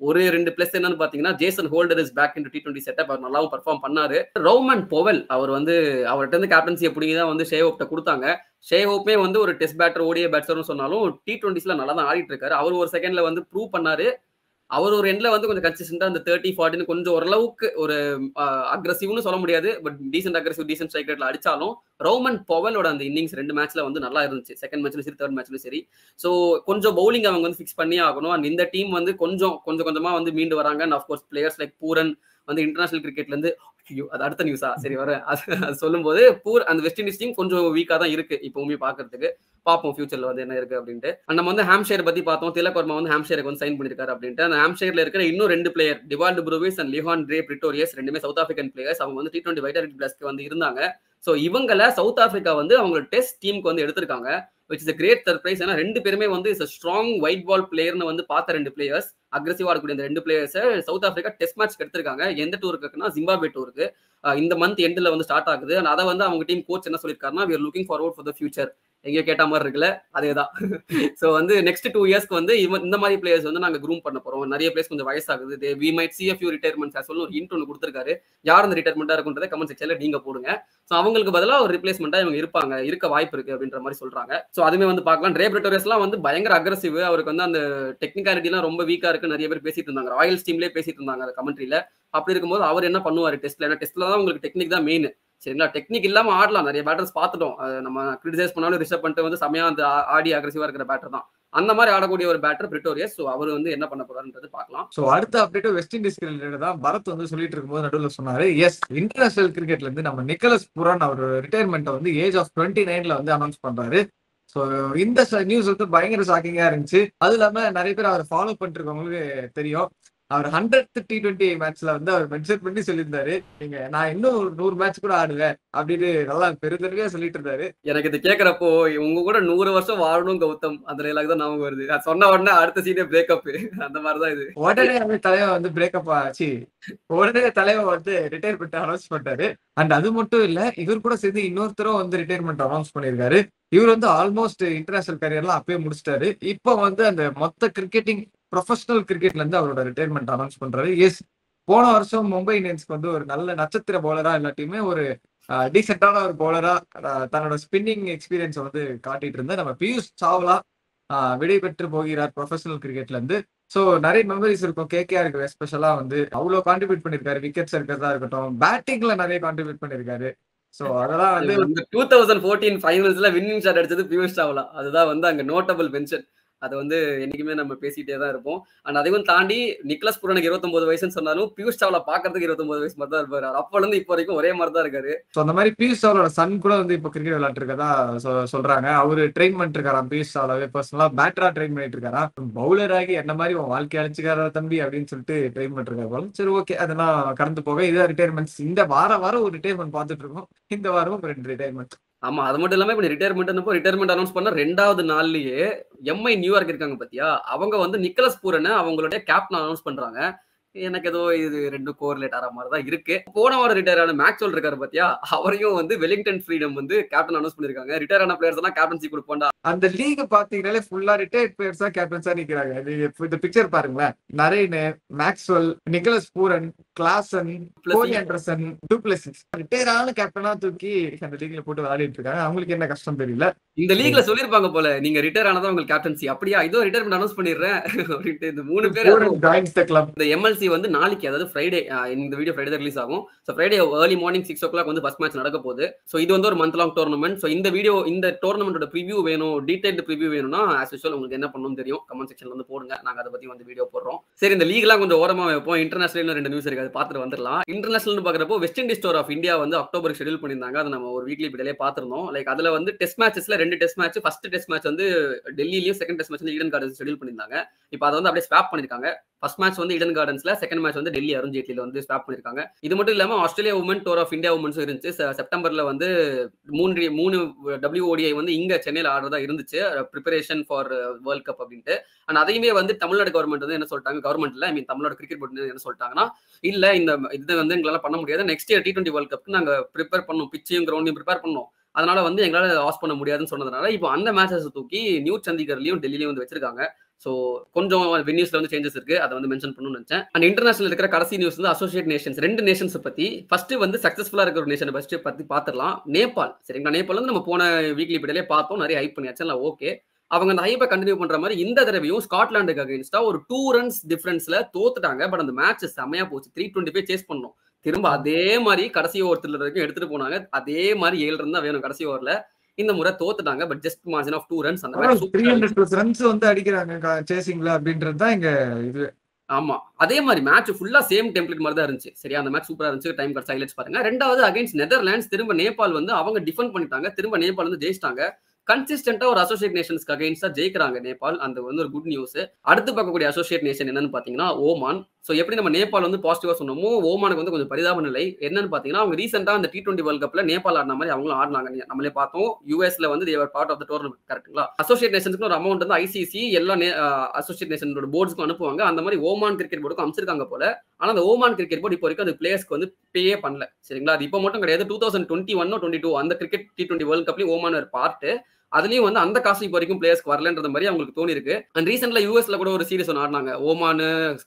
ஒரு 2 பிளஸ் என்னன்னு பாத்தீங்கன்னா, Jason Holder is back in T20 setup. அவர் நல்லாவும் பர்ஃபார்ம் பண்ணாரு. ரோமன் போவல் அவர் வந்து அவர்கிட்ட இருந்து கேப்டன்சியை பிடிங்கி தான் வந்து ஷேஹோப்ட கொடுத்தாங்க. ஷேஹோப்பே வந்து ஒரு டெஸ்ட் பேட்டர், ஓடிஐ பேட்ஸ்மன் சொன்னாலும் T20ஸ்ல நல்லா தான் ஆடிட்டு இருக்காரு. அவர் ஒரு செகண்ட்ல வந்து ப்ரூவ் பண்ணாரு. அவர் ஒரு எண்ட்ல வந்து கொஞ்சம் கன்சிஸ்டன்டா அந்த 30-40 கொஞ்சம் ஓரளவுக்கு ஒரு அக்ரெசிவ்னு சொல்ல முடியாது, but decent aggressive, decent strike ரேட்ல அடிச்சாலும் ரோமன் பவலோட அந்த இன்னிங்ஸ் 2 மேட்ச்ல வந்து நல்லா இருந்துச்சு. செகண்ட் மேட்ச்லயும் சரி, தேர்ட் மேட்ச்லயும் சரி. ஸோ கொஞ்சம் பவுலிங் அவங்க வந்து ஃபிக்ஸ் பண்ணி ஆகணும். அண்ட் இந்த டீம் வந்து கொஞ்சம் கொஞ்சமா வந்து மீண்டு வராங்க. And of course players like Pooran வந்து இன்டர்நேஷனல் கிரிக்கெட்ல இருந்து, அது அடுத்த நியூஸா சரி வர அது சொல்லும் போது அந்த வெஸ்ட் இண்டீஸ் டீம் கொஞ்சம் வீக்கா தான் இருக்கு இப்பவுமே பாக்குறதுக்கு. பார்ப்போம் ஃபியூச்சர்ல வந்து என்ன இருக்கு அப்படின்ட்டு. அண்ட் நம்ம வந்து ஹாம்ஷயர் பத்தி பார்த்தோம். திலக் வர்மா வந்து ஹாம்ஷயருக்கு வந்து சைன் பண்ணிருக்காரு அப்படின்ட்டு. அந்த ஹாம்ஷயர்ல இருக்கிற இன்னும் 2 player, Dewald Brevis and Lhuan-dre Pretorius, ரெண்டுமே சவுத் ஆப்பிரிக்கன் பிளேயர்ஸ். அவங்க வந்து T20 வைட்டாலிட்டி பிளஸ்க்கு வந்து இருந்தாங்க. ஸோ இவங்கள சவுத் ஆப்பிரிக்கா வந்து அவங்க டெஸ்ட் டீமுக்கு வந்து எடுத்திருக்காங்க, which is a great surprise. ஏன்னா 2 பேருமே வந்து is a strong white ball பிளேயர்னு வந்து பார்த்த 2 பிளேயர்ஸ், அக்ரெசிவா ஆடக்கூடிய அந்த 2 players south Africa test match எடுத்திருக்காங்க. எந்த டூருக்கு இருக்குன்னா ஜிம்பாப்வே டூருக்கு. இந்த மந்த் எண்ட்ல வந்து ஸ்டார்ட் ஆகுது. அதை வந்து அவங்க டீம் கோச் என்ன சொல்லியிருக்காருன்னா, we are looking forward for the future. எங்கேயோ கேட்ட மாதிரி இருக்குல்ல, அதேதான். ஸோ வந்து நெக்ஸ்ட் 2 இயர்ஸ்க்கு வந்து இந்த மாதிரி பிளேயர்ஸ் வந்து நாங்க க்ரூம் பண்ண போறோம். நிறைய பிளேயர்ஸ் கொஞ்சம் வயசாகுது, we might see a few retirements as well. ஒரு ஹிண்ட் ஒன்று கொடுத்திருக்காரு. யார் அந்த ரிட்டையர்மெண்டா இருக்குன்றதை கமெண்ட் செக்ஷன்ல நீங்க போடுங்க. ஸோ அவங்களுக்கு பதிலாக ஒரு ரிப்ளேஸ்மெண்டா இவங்க இருக்க வாய்ப்பு இருக்கு அப்படின்ற மாதிரி சொல்றாங்க. ஸோ அதுமே வந்து பார்க்கலாம். ட்ரே பிரிட்டோரியஸ்லாம் வந்து பயங்கர அக்ரெசிவ். அவருக்கு வந்து அந்த டெக்னிக்காலிட்டிலாம் ரொம்ப வீக்கா இருக்கு நிறைய பேர் பேசிட்டு இருந்தாங்க. ராயல்ஸ் டீம்லேயே பேசிட்டு இருந்தாங்க அந்த கமெண்ட்ரியில. அப்படி இருக்கும்போது அவர் என்ன பண்ணுவாரு டெஸ்ட்ல? ஏன்னா டெஸ்ட்ல தான் உங்களுக்கு டெக்னிக் தான் மெயின். சரிங்களா, டெக்னிக் இல்லாம ஆடலாம். நிறைய பேட்டர்ஸ் பார்த்துட்டோம். நம்ம கிரிட்டிசைஸ் பண்ணாலும் ரிஷப் பண்ணிட்டு வந்து செமையா அந்த ஆடி அக்ரெசிவா இருக்கிற பேட்டர் தான். அந்த மாதிரி ஆடக்கூடிய ஒரு பேட்டர் பிரிட்டோரியஸ். ஸோ அவர் வந்து என்ன பண்ண போறாருன்றது பார்க்கலாம். ஸோ அடுத்த அப்டேட் வெஸ்ட் இண்டீஸ் ரிலேட்டட் தான். பரத் வந்து சொல்லிட்டு இருக்கும்போது நடுவில் சொன்னாரு, எஸ் இன்டர்நேஷனல் கிரிக்கெட்ல இருந்து நம்ம நிக்கலஸ் புரான் அவர் ரிட்டையர்மெண்ட் வந்து ஏஜ் ஆஃப் 29ல வந்து அனௌன்ஸ் பண்றாரு. ஸோ இந்த நியூஸ் வந்து பயங்கர ஷாக்கிங்கா இருந்துச்சு. அது இல்லாம நிறைய பேர் அவர் ஃபாலோ பண்ணிட்டு இருக்கவங்களுக்கு தெரியும். அவர் 100th T20 மேட்ச்ல வந்து அவர் மென்ஷன் பண்ணி சொல்லியிருந்தாரு, நீங்க நான் இன்னும் ஒரு 100 மேட்ச் கூட ஆடுவேன் அப்படின்னு நல்லா பெருந்தன்மையா சொல்லிட்டு இருந்தாரு. எனக்கு இது கேட்கறப்போ உங்க கூட 100 வருஷம் வாழணும் கௌதம், அந்த டைலாக் தான் ஞாபகம் வருது. நான் சொன்ன உடனே அடுத்த சீனே பிரேக்கப், அந்த மாதிரிதான் இது. உடனே வந்து தலைவன் வந்து பிரேக்கப் ஆச்சு. உடனே தலைவன் வந்து ரிட்டையர்மெண்ட் அனௌன்ஸ் பண்ணிட்டாரு. அண்ட் அது மட்டும் இல்ல, இவர் கூட சேர்ந்து இன்னொருத்தரும் வந்து ரிட்டையர்மெண்ட் அனௌன்ஸ் பண்ணியிருக்காரு. இவர் வந்து ஆல்மோஸ்ட் இன்டர்நேஷனல் கரியர்லாம் அப்பயே முடிச்சிட்டாரு. இப்போ வந்து அந்த மொத்த கிரிக்கெட்டிங் ப்ரொஃபஷனல் கிரிக்கெட்ல இருந்து அவரோட ரிட்டையர்மெண்ட் அனௌன்ஸ் பண்றாரு. எஸ், போன வருஷம் மும்பை இந்தியன்ஸ்க்கு வந்து ஒரு நல்ல நட்சத்திர பவுலரா இல்லாட்டியுமே ஒரு டீசென்டான ஒரு பவுலரா தன்னோட ஸ்பின்னிங் எக்ஸ்பீரியன்ஸ் வந்து காட்டிட்டு இருந்த நம்ம பியூஷ் சாவ்லா விடை பெற்று போகிறார் ப்ரொஃபஷனல் கிரிக்கெட்ல இருந்து. ஸோ நிறைய மெமரிஸ் இருக்கும். கேகேஆருக்கு எஸ்பெஷலா வந்து அவ்வளோ கான்ட்ரிபியூட் பண்ணிருக்காரு. விக்கெட்ஸ் இருக்கிறதா இருக்கட்டும், பேட்டிங்ல நிறைய கான்ட்ரிபியூட் பண்ணிருக்காரு. ஸோ அதெல்லாம் வந்து 2014 ஃபைனல்ஸ்ல வின்னிங் ஷாட் அடிச்சது பியூஷ் சாவ்லா. அதுதான் வந்து அங்க நோட்டபிள் மென்ஷன். அது வந்து என்னைக்குமே நம்ம பேசிட்டே தான் இருப்போம். அண்ட் அதையும் தாண்டி நிக்கலஸ் புரானுக்கு 29 வயசுன்னு சொன்னாலும் பியூஷ் சாவ்லா பாக்குறதுக்கு 29 வயசு மாதிரி தான் இருப்பாரு. அப்பல இருந்து இப்போ வரைக்கும் ஒரே மாதிரி தான் இருக்காரு. ஸோ அந்த மாதிரி பியூஷ் சாவ்லாவோட சன் கூட வந்து இப்போ கிரிக்கெட் விளையாட்டு இருக்கதா சொல்றாங்க. அவரு ட்ரெயின் பண்ணிட்டு இருக்காராம். பியூஷ் சாவ்லாவே பர்சனலா பேட்டரா ட்ரெயின் பண்ணிட்டு இருக்காரா. பவுலர் ஆகி என்ன மாதிரி உன் வாழ்க்கை அழிச்சுக்காரா தம்பி அப்படின்னு சொல்லிட்டு ட்ரெயின் பண்ணிட்டு இருக்காரு. சரி, ஓகே, அதெல்லாம் கடந்து போக இதான் ரிட்டையர்மெண்ட்ஸ். இந்த வாரம் ஒரு ரிட்டையர்மெண்ட் பார்த்துட்டு இருக்கோம். இந்த வாரமும் 2 ரிட்டையர்மெண்ட். ஆமா, அது மட்டும் இல்லாம இப்ப ரிட்டையர்மெண்ட் அனௌன்ஸ் பண்ண 2வது நாள்லயே எம்ஐ நியூயார்க் இருக்காங்க பாத்தியா, அவங்க வந்து நிக்கலஸ் பூரனை அவங்களுடைய கேப்டன் அனௌன்ஸ் பண்றாங்க. எனக்கு ஏதோ இது 2 கோரிலேட் ஆற மாதிரி தான் இருக்கு. போன வாரம் ரிட்டையர் ஆன மேக்ஸ்வெல் இருக்காரு பாத்தியா, அவரையும் வந்து வெலிங்டன் ஃப்ரீடம் வந்து கேப்டன் அனௌன்ஸ் பண்ணிருக்காங்க. ரிட்டையர் ஆன பிளேயர்ஸ் எல்லாம் கேப்டன்சி கொடுப்போம்டா. அந்த லீக் பாத்தீங்கன்னாலே ஃபுல்லா ரிட்டையர்ட் பிளேயர்ஸா கேப்டன்ஸா நிக்கிறாங்க. இந்த பிக்சர் பாருங்களேன், Narine, Maxwell, Nicholas Pooran, Klaasen, Kohli Anderson, du Plessis retire ஆன கேப்டனா தூக்கி அந்த லீக்ல போட்டு விளையாடிட்டு இருக்காங்க. அவங்களுக்கு என்ன கஷ்டம் தெரியல. இந்த லீக்ல சொல்லிருப்பாங்க போல, நீங்க ரிட்டையர் ஆனதா உங்களுக்கு கேப்டன்சி, அப்படியா இதோ ரிட்டையர்மெண்ட் அனௌன்ஸ் பண்ணிடுறேன் அப்படின்ட்டு இந்த 3 பேர் ஜாயின்ஸ் தி கிளப். இந்த எம்எல்சி கேப்டன்சி வந்து நாளைக்கு, அதாவது ஃப்ரைடே, இந்த வீடியோ ஃப்ரைடே தான் ரிலீஸ் ஆகும். So Friday early morning 6 o'clock வந்து ஃபர்ஸ்ட் மேட்ச் நடக்க போகுது. ஸோ இது வந்து ஒரு மந்த் லாங் டோர்னமெண்ட். ஸோ இந்த டோர்னமெண்டோட ப்ரிவியூ வேணும், டீடைல்டு ப்ரிவியூ வேணும்னா ஆஸ் யூசுவல் உங்களுக்கு என்ன பண்ணணும்னு தெரியும். கமெண்ட் செக்ஷன்ல வந்து போடுங்க, நாங்க அதை பத்தி வந்து வீடியோ போடுறோம். சரி, இந்த லீக்லாம் கொஞ்சம் ஓரமா வைப்போம். இன்டர்நேஷனல் 2 நியூஸ் இருக்கு, அதை பார்த்துட்டு வந்துடலாம். இன்டர்நேஷனல் பாக்குறப்போ west Indies tour of India வந்து அக்டோபருக்கு ஷெட்யூல் பண்ணியிருந்தாங்க. அதை நம்ம ஒரு வீக்லி வீடியோலயே பார்த்திருந்தோம். லைக் அதுல வந்து டெஸ்ட் மேட்சஸ்ல 2 test match, first test match வந்து டெல்லியிலயும், செகண்ட் டெஸ்ட் மேட்ச் வந்து ஈடன் கார்டன்ஸ் ஷெட்யூல் பண்ணியிருந்தாங்க. இப்போ அதை வந்து அப்படியே ஸ்வாப் பண்ணிருக்காங்க. ஃபர்ஸ்ட் மேட்ச் வந்து ஈடன் கார்டன்ஸ்ல, செகண்ட் மேட்ச் வந்து டெல்லி அருண் ஜேட்லில வந்து ஸ்வாப் பண்ணிருக்காங்க. இது மட்டும் இல்லாம Australia women tour of India உமன்ஸும் இருந்துச்சு. செப்டம்பர்ல வந்து 3 WODI வந்து இங்க சென்னையில ஆடுறதா இருந்துச்சு, ப்ரிப்பரேஷன் ஃபார் வேர்ல்ட் கப் அப்படின்ட்டு. அண்ட் அதையுமே வந்து தமிழ்நாடு கவர்மெண்ட் வந்து என்ன சொல்லிட்டாங்க, கவர்மெண்ட்ல ஐ மீன் தமிழ்நாடு கிரிக்கெட் போர்டு என்ன சொல்லிட்டாங்கன்னா, இல்ல இந்த இது வந்து எங்களால பண்ண முடியாது, நெக்ஸ்ட் இயர் T20 வேர்ல்ட் கப்க்கு நாங்க ப்ரிப்பேர் பண்ணோம், பிச்சையும் கிரவுண்டையும் ப்ரிப்பேர் பண்ணோம், அதனால வந்து எங்களால ஆஸ் பண்ண முடியாதுன்னு சொன்னதுனால இப்போ அந்த மேட்சஸ் தூக்கி நியூ சண்டிகர்லயும் டெல்லியிலயும் வந்து வச்சிருக்காங்க. ஸோ கொஞ்சம் வென்யூஸ்ல வந்து சேஞ்சஸ் இருக்கு, அதை வந்து மென்ஷன் பண்ணணும்னு நினைச்சேன். அண்ட் இன்டர்நேஷனல் இருக்கிற கடைசி நியூஸ் வந்து அசோசியேட் நேஷன்ஸ், 2 நேஷன்ஸ் பத்தி. ஃபர்ஸ்ட் வந்து சக்சஸ்ஃபுல்லா இருக்கிற ஒரு நேஷனை ஃபர்ஸ்ட் பத்தி பாத்துடலாம். நேபாள். சரிங்களா, நேபாள் வந்து நம்ம போன வீக்லி வீடியோலயே பார்த்தோம், நிறைய ஹைப் பண்ணியாச்சு, ஓகே. அவங்க அந்த ஹைப்பை கண்டினியூ பண்ற மாதிரி இந்த தடவையும் ஸ்காட்லாண்டுக்கு அகைன்ஸ்டா ஒரு 2 runs டிஃபரன்ஸ்ல தோத்துட்டாங்க. பட் அந்த மேட்ச் செமையா போச்சு, 325 சேஸ் பண்ணோம். திரும்ப அதே மாதிரி கடைசி ஓவர் வரைக்கும் எடுத்துட்டு போனாங்க. அதே மாதிரி 7 ரன் தான் வேணும் கடைசி ஓவர்ல. இந்த முறை தோத்துட்டாங்க, but just margin of 2 runs. அந்த மேட்ச் 300+ ரன்ஸ் வந்து அடிக்கிறாங்க சேசிங்ல அப்படின்றது தான் இங்க இது. ஆமா, அதே மாதிரி மேட்ச் ஃபுல்லா சேம் டெம்ப்ளேட் மாதிரி தான் இருந்துச்சு. சரியா, அந்த மேட்ச் சூப்பரா இருந்துச்சு. டைம் கட் ஹைலைட்ஸ் பாருங்க. ரெண்டாவது அகைன்ஸ்ட் நெதர்லாண்ட்ஸ், திரும்ப நேபாள் வந்து அவங்க டிஃபெண்ட் பண்ணிட்டாங்க, திரும்ப நேபாள் வந்து ஜெயிச்சிட்டாங்க. கன்சிஸ்டன்டா ஒரு அசோசியேட் நேஷன்ஸ்க்கு அகைன்ஸ்டா ஜெயிக்கிறாங்க நேபாள். அந்த வந்து ஒரு குட் நியூஸ். அடுத்து பார்க்கக்கூடிய அசோசியேட் நேஷன் என்னன்னு பாத்தீங்கன்னா ஓமான். ஸோ எப்படி நம்ம நேபாள் வந்து பாசிட்டிவா சொன்னோமோ, ஓமானுக்கு வந்து கொஞ்சம் பரிதாப நிலை. என்னன்னு பாத்தீங்கன்னா, அவங்க ரீசெண்டா அந்த T20 வேர்ல்ட் கப்ல நேபாள் ஆடின மாதிரி அவங்களும் ஆடினாங்க. நம்மளே பார்த்தோம், யூஎஸ்ல வந்து தேவர் பார்ட் ஆஃப் த டோர்னமெண்ட். கரெக்ட்டுங்களா? அசோசியேட் நேஷன்ஸ்க்கு ஒரு அமௌண்ட் வந்து ஐசிசி எல்லா அசோசியேட் நேஷனோட போர்ட்ஸ்க்கும் அனுப்புவாங்க. அந்த மாதிரி ஓமான் கிரிக்கெட் போர்டுக்கும் அமைச்சிருக்காங்க போல. ஆனா அந்த ஓமான் கிரிக்கெட் போர்டு இப்போ வரைக்கும் அந்த பிளேயர்ஸ்க்கு வந்து பேயே பண்ணல. சரிங்களா, அது இப்போ மட்டும் கிடையாது, 2021 22 அந்த கிரிக்கெட் T20 வேர்ல்ட் கப்லயும் ஓமான் ஒரு பார்ட். அதுலயும் வந்து அந்த காசு இப்போ வரைக்கும் பிளேயர்ஸ்க்கு வரலன்ற மாதிரி அவங்களுக்கு தோணி இருக்கு. அண்ட் ரீசென்ட்ல யூஎஸ்ல கூட ஒரு சீரிஸ் ஒன்று ஆடினாங்க, ஓமான்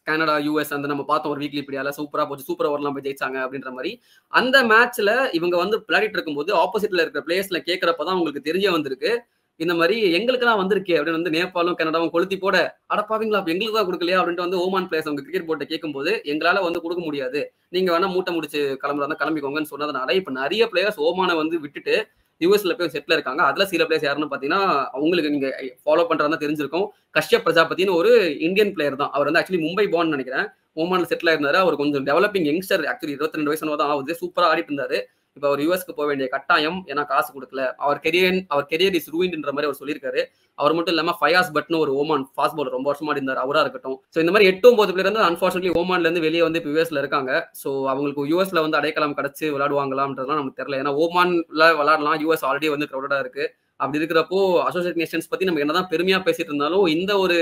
கனடா யூஎஸ். அந்த நம்ம பார்த்தோம் ஒரு வீக்லி இப்படியால சூப்பரா போச்சு, சூப்பர் ஓவர்லாம் போய் ஜெயிச்சாங்க அப்படின்ற மாதிரி. அந்த மேட்ச்ல இவங்க வந்து விளையாடிட்டு இருக்கும்போது ஆப்போசிட்ல இருக்கிற பிளேயர்ஸ்ல கேட்கறப்பதான் உங்களுக்கு தெரிய வந்திருக்கு, இந்த மாதிரி எங்களுக்கு தான் வந்திருக்கு அப்படின்னு வந்து நேபாளும் கனடாவும் கொளுத்தி போட, அடப்பாவீங்களா எங்களுக்கு தான் கொடுக்கலையா அப்படின்ட்டு வந்து ஓமான் பிளேயர்ஸ் அவங்க கிரிக்கெட் போர்ட்டை கேட்கும்போது, எங்களால வந்து கொடுக்க முடியாது, நீங்க வேணா மூட்டை முடிச்சு கிளம்புறதா கிளம்பிக்கோங்கன்னு சொன்னதுனால இப்ப நிறைய பிளேயர்ஸ் ஓமானை வந்து விட்டுட்டு யூஎஸ்ல போய் செட்டில் இருக்காங்க. அதுல சில பிளேயர்ஸ் யாருன்னு பாத்தீங்கன்னா, அவங்களுக்கு நீங்க ஃபாலோ பண்றதா தெரிஞ்சிருக்கும், கஷ்யப் பிரஜாபதினு ஒரு இந்தியன் பிளேயர் தான். அவர் வந்து ஆக்சுவலி மும்பை பார்ன் நினைக்கிறேன், ஓமான்ல செட்டில் இருந்தாரு. அவர் கொஞ்சம் டெவலப்பிங் யங்ஸ்டர், ஆக்சுவலி 22 வயசு தான் ஆகுது, சூப்பரா ஆடிட்டு இருந்தாரு. இப்ப அவர் யூஎஸ்க்கு போக வேண்டிய கட்டாயம், ஏன்னா காசு கொடுக்கல, அவர் கெரியர் இஸ் ரூயின்ன்ற மாதிரி அவர் சொல்லியிருக்காரு. அவர் மட்டும் இல்லாம ஃபயாஸ் பட்னு ஒரு ஓமான் ஃபாஸ்ட் பாலர் ரொம்ப வருஷமா இருந்தார், அவரா இருக்கட்டும். ஸோ இந்த மாதிரி 8-9 பேர் வந்து அன்பார்ச்சுனேட்லி ஓமான்ல இருந்து வெளியே வந்து இப்போ யூஎஸ்ல இருக்காங்க. ஸோ அவங்களுக்கு யூஎஸ்ல வந்து அடைக்கலம் கிடைச்சு விளையாடுவாங்களாம்ன்றதுலாம் நமக்கு தெரியல. ஏன்னா ஓமான்ல விளையாடலாம், யூஎஸ் ஆல்ரெடி வந்து கிரௌடடா இருக்கு. அப்படி இருக்கிறப்போ அசோசியேட் நேஷன்ஸ் பத்தி நம்ம என்னதான் பெருமையா பேசிட்டு இருந்தாலும் இந்த ஒரு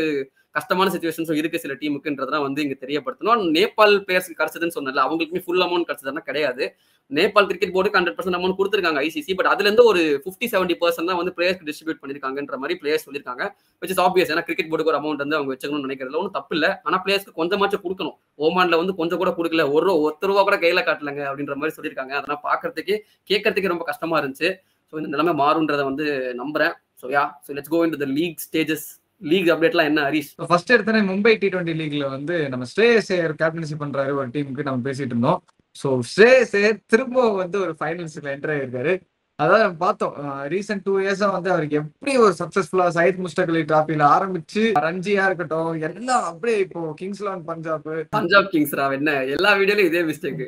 கஷ்டமான சிச்சுவேஷன்ஸும் இருக்கு சில டீமுக்குன்றதான் வந்து இங்க தெரியப்படுத்தணும். நேபாள் பிளேயர்ஸ்க்கு கிடைச்சதுன்னு சொன்னல, அவங்களுக்குமே ஃபுல் அமௌண்ட் கிடைச்சதுன்னா கிடையாது. நேபாள் கிரிக்கெட் போர்டுக்கு 100% அமௌண்ட் கொடுத்துருக்காங்க ஐசிசி. பட் அதுல இருந்து ஒரு 50-70% தான் வந்து பிளேயர்ஸ்க்கு டிஸ்ட்ரிபியூட் பண்ணிருக்காங்கன்ற மாதிரி பிளேயர்ஸ் சொல்லியிருக்காங்க. விச் இஸ் ஆப்வியஸ், ஏன்னா கிரிக்கெட் போர்டுக்கு ஒரு அமௌண்ட் வந்து அவங்க வச்சுக்கணும்னு நினைக்கிறதுல ஒன்றும் தப்பு இல்லை. ஆனா பிளேயர்ஸ்க்கு கொஞ்சமாச்சும் கொடுக்கணும். ஓமான்ல வந்து கொஞ்சம் கூட கொடுக்கல, ஒருத்தர் ரூபா கூட கையில காட்டலங்க அப்படின்ற மாதிரி சொல்லியிருக்காங்க. அதெல்லாம் பாக்குறதுக்கு கேட்கறதுக்கு ரொம்ப கஷ்டமா இருந்துச்சு. ஸோ இந்த நிலைமை மாறுன்றதை வந்து நம்புறேன். So let's go into the league stages. League அப்டேட்லாம் என்ன ஹரிஷ்? ஃபர்ஸ்ட் எடுத்தனே மும்பை T20 லீக்ல வந்து நம்ம ஸ்ரேயஸ் ஐயர் கேப்டன்சி பண்றாரு ஒரு டீமுக்கு, நம்ம பேசிட்டு இருந்தோம். ஸோ ஸ்ரேயஸ் ஐயர் திரும்ப வந்து ஒரு ஃபைனல்ஸ்ல என்டர் ஆயிருக்காரு. அதாவது நம்ம பார்த்தோம் ரீசெண்ட் 2 இயர்ஸா வந்து அவருக்கு எப்படி ஒரு சக்சஸ்ஃபுல்லா சயித் முஸ்டக் அலி டிராஃபில ஆரம்பிச்சு ரஞ்சியா இருக்கட்டும் எல்லாம் அப்படியே இப்போ கிங்ஸ் 11 பஞ்சாப் கிங்ஸ் என்ன எல்லா வீடியோலயும் இதே மிஸ்டேக்.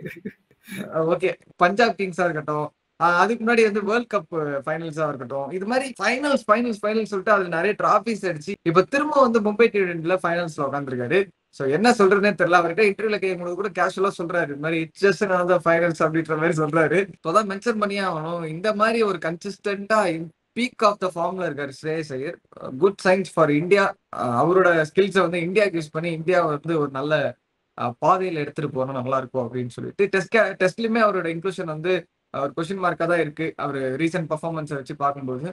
ஓகே, பஞ்சாப் கிங்ஸா இருக்கட்டும், அதுக்கு முன்னாடி வந்து வேர்ல்ட் கப் ஃபைனல்ஸா இருக்கட்டும், இது மாதிரி ஃபைனல்ஸ் சொல்லிட்டு அதுல நிறைய டிராபிஸ் அடிச்சு இப்ப திரும்ப வந்து மும்பை T20 ஃபைனல்ஸ்ல உட்காந்துருக்காரு. சோ என்ன சொல்றதுன்னே தெரியல. அவர்கிட்ட இன்டர்வியூல கேட்கும்போது கூட கேஷுவலா சொல்றாரு, இந்த மாதிரி இட்ஸ் ஜஸ்ட் another ஃபைனல்ஸ் அப்படின்ற மாதிரி சொல்றாரு. இப்போதான் மென்ஷன் பண்ணியே ஆகணும், இந்த மாதிரி ஒரு கன்சிஸ்டன்டா பீக் ஆஃப் த ஃபார்ம்ல இருக்காரு Shreyas Iyer. Good signs for India. அவரோட ஸ்கில்ஸை வந்து இந்தியாவுக்கு யூஸ் பண்ணி இந்தியா வந்து ஒரு நல்ல பாதையில எடுத்துட்டு போனா நல்லா இருக்கும் அப்படின்னு சொல்லிட்டு டெஸ்ட்லயுமே அவரோட இன்க்ளூஷன் வந்து அவர் கொஸ்டின் மார்க்கா தான் இருக்கு அவர் ரீசெண்ட் பர்ஃபார்மன்ஸை வச்சு பார்க்கும்போது.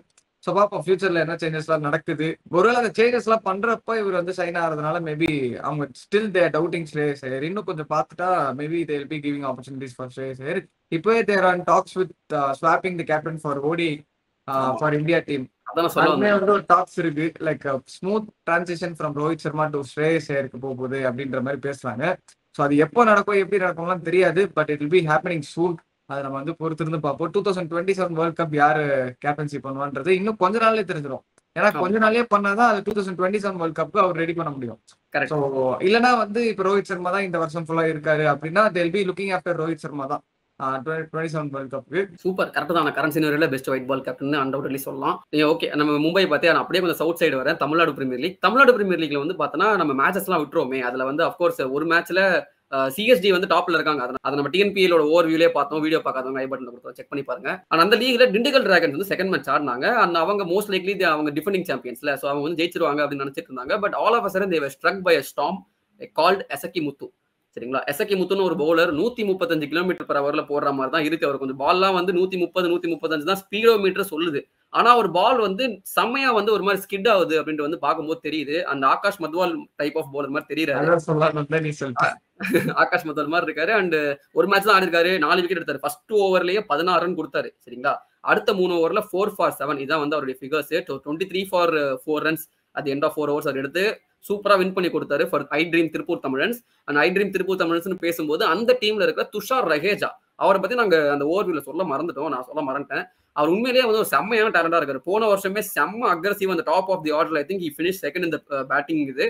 ஸோ பார்ப்போம் ஃபியூச்சர்ல என்ன சேஞ்சஸ்லாம் நடக்குது. ஒருவேளை அந்த சேஞ்சஸ்லாம் பண்றப்ப இவர் வந்து சைன் ஆகிறதுனால மேபி அவங்க still they're doubting Shreyas Iyer. இன்னும் கொஞ்சம் பார்த்துட்டா maybe they will be giving opportunities for Shreyas Iyer. இப்போவே they're on talks with swapping the captain for ODI for India team. அதுமே வந்து ஒரு டாக்ஸ் இருக்கு, like smooth transition from Rohit Sharma to Shreyas ஐயருக்கு போகுது அப்படின்ற மாதிரி பேசுறாங்க. ஸோ அது எப்போ நடக்கும் எப்படி நடக்கும்லாம் தெரியாது. But it will be happening soon. அதை நம்ம வந்து பொறுத்திருந்து பார்ப்போம். 2027 வேர்ல்ட் கப் யாரு கேப்டன்சி பண்ணுவான்றது இன்னும் கொஞ்ச நாள்லயே தெரிஞ்சிடும். ஏன்னா கொஞ்ச நாளே பண்ணாதான் அது 2027 வேர்ல்ட் கப்க்கு அவர் ரெடி பண்ண முடியும். ஸோ இல்லைன்னா வந்து இப்போ ரோஹித் சர்மா தான் இந்த வருஷம் ஃபுல்லா இருக்காரு அப்படின்னா they'll be looking after Rohit Sharma தான் 27 வேர்ல்ட் கப்க்கு. சூப்பர், கரெக்ட் தான். கரண்ட் சினாரியோல best white ball captain undoubtedly சொல்லலாம். ஓகே, நம்ம மும்பை பார்த்தே நான் அப்படியே கொஞ்சம் சவுத் சைடு வரேன். Tamil Nadu premier league. Tamil Nadu premier லீக்ல வந்து பார்த்தோன்னா நம்ம மேட்சஸ்லாம் விட்டுருவோமே. அதுல வந்து அஃப்கோர்ஸ் ஒரு மேட்ச்ல சிஎஸ்டி வந்து டாப்ல இருக்காங்க. அதை நம்ம டிஎன்பிஎலோட ஓவர் வியூலே பார்த்தோம். வீடியோ பார்க்காதவங்க ஐ பட்டன்ல கொடுத்தோம், செக் பண்ணி பாருங்க. அண்ட் அந்த லீக்ல டிண்டுகல் டிராகன்ஸ் வந்து செகண்ட் மேட்ச் ஆடினாங்க. அண்ட் அவங்க மோஸ்ட் லைக்லி அவங்க டிஃபெண்டிங் சாம்பியன்ஸ்ல, ஸோ அவங்க வந்து ஜெயிச்சிருவாங்க அப்படின்னு நினைச்சிட்டு இருந்தாங்க. But all of a sudden they were struck by a storm called Esakki Muthu. சரிங்களா, எசக்கி முத்துன்னு ஒரு பவுலர் 135 கிலோமீட்டர் பர் ஹவர்ல போடுற மாதிரி தான் இருக்கு. அவர் கொஞ்சம் பால்லாம் வந்து 130 135 தான் ஸ்பீடோமீட்டர் சொல்லுது. ஆனா ஒரு பால் வந்து செம்மையா வந்து ஒரு மாதிரி ஸ்கிட் ஆகுது அப்படின்ட்டு வந்து பார்க்கும்போது தெரியுது. அந்த Akash Madhwal type of bowler மாதிரி தெரியுறாரு. ஆகாஷ் மத்வால் மாதிரி இருக்காரு. அண்ட் ஒரு மேட்ச் தான் ஆடி இருக்காரு, 4 விக்கெட் எடுத்தாரு. ஃபர்ஸ்ட் ஓவர்லயே 16 ரன் கொடுத்தாரு. சரிங்களா, அடுத்த 3 ஓவர்ல 4 for 7 இதான் வந்து அவருடைய figures. 23 for 4 runs at the end of 4 overs அவர் எடுத்து சூப்பரா வின் பண்ணி கொடுத்தாரு for I dream Tiruppur Tamizhans. And I dream Tiruppur Tamizhans பேசும்போது அந்த டீம்ல இருக்கிற துஷார் ரஹேஜா அவரை பத்தி நாங்க அந்த ஓவர்வியூல சொல்ல மறந்துட்டோம். நான் சொல்ல மறந்துட்டேன். அவர் உண்மையிலேயே வந்து ஒரு செம்மையான டேலண்டா இருக்காரு. போன வருஷமே செம்ம அக்ரெசிவ் அந்த top of the order. I think he finish second இந்த பேட்டிங். இது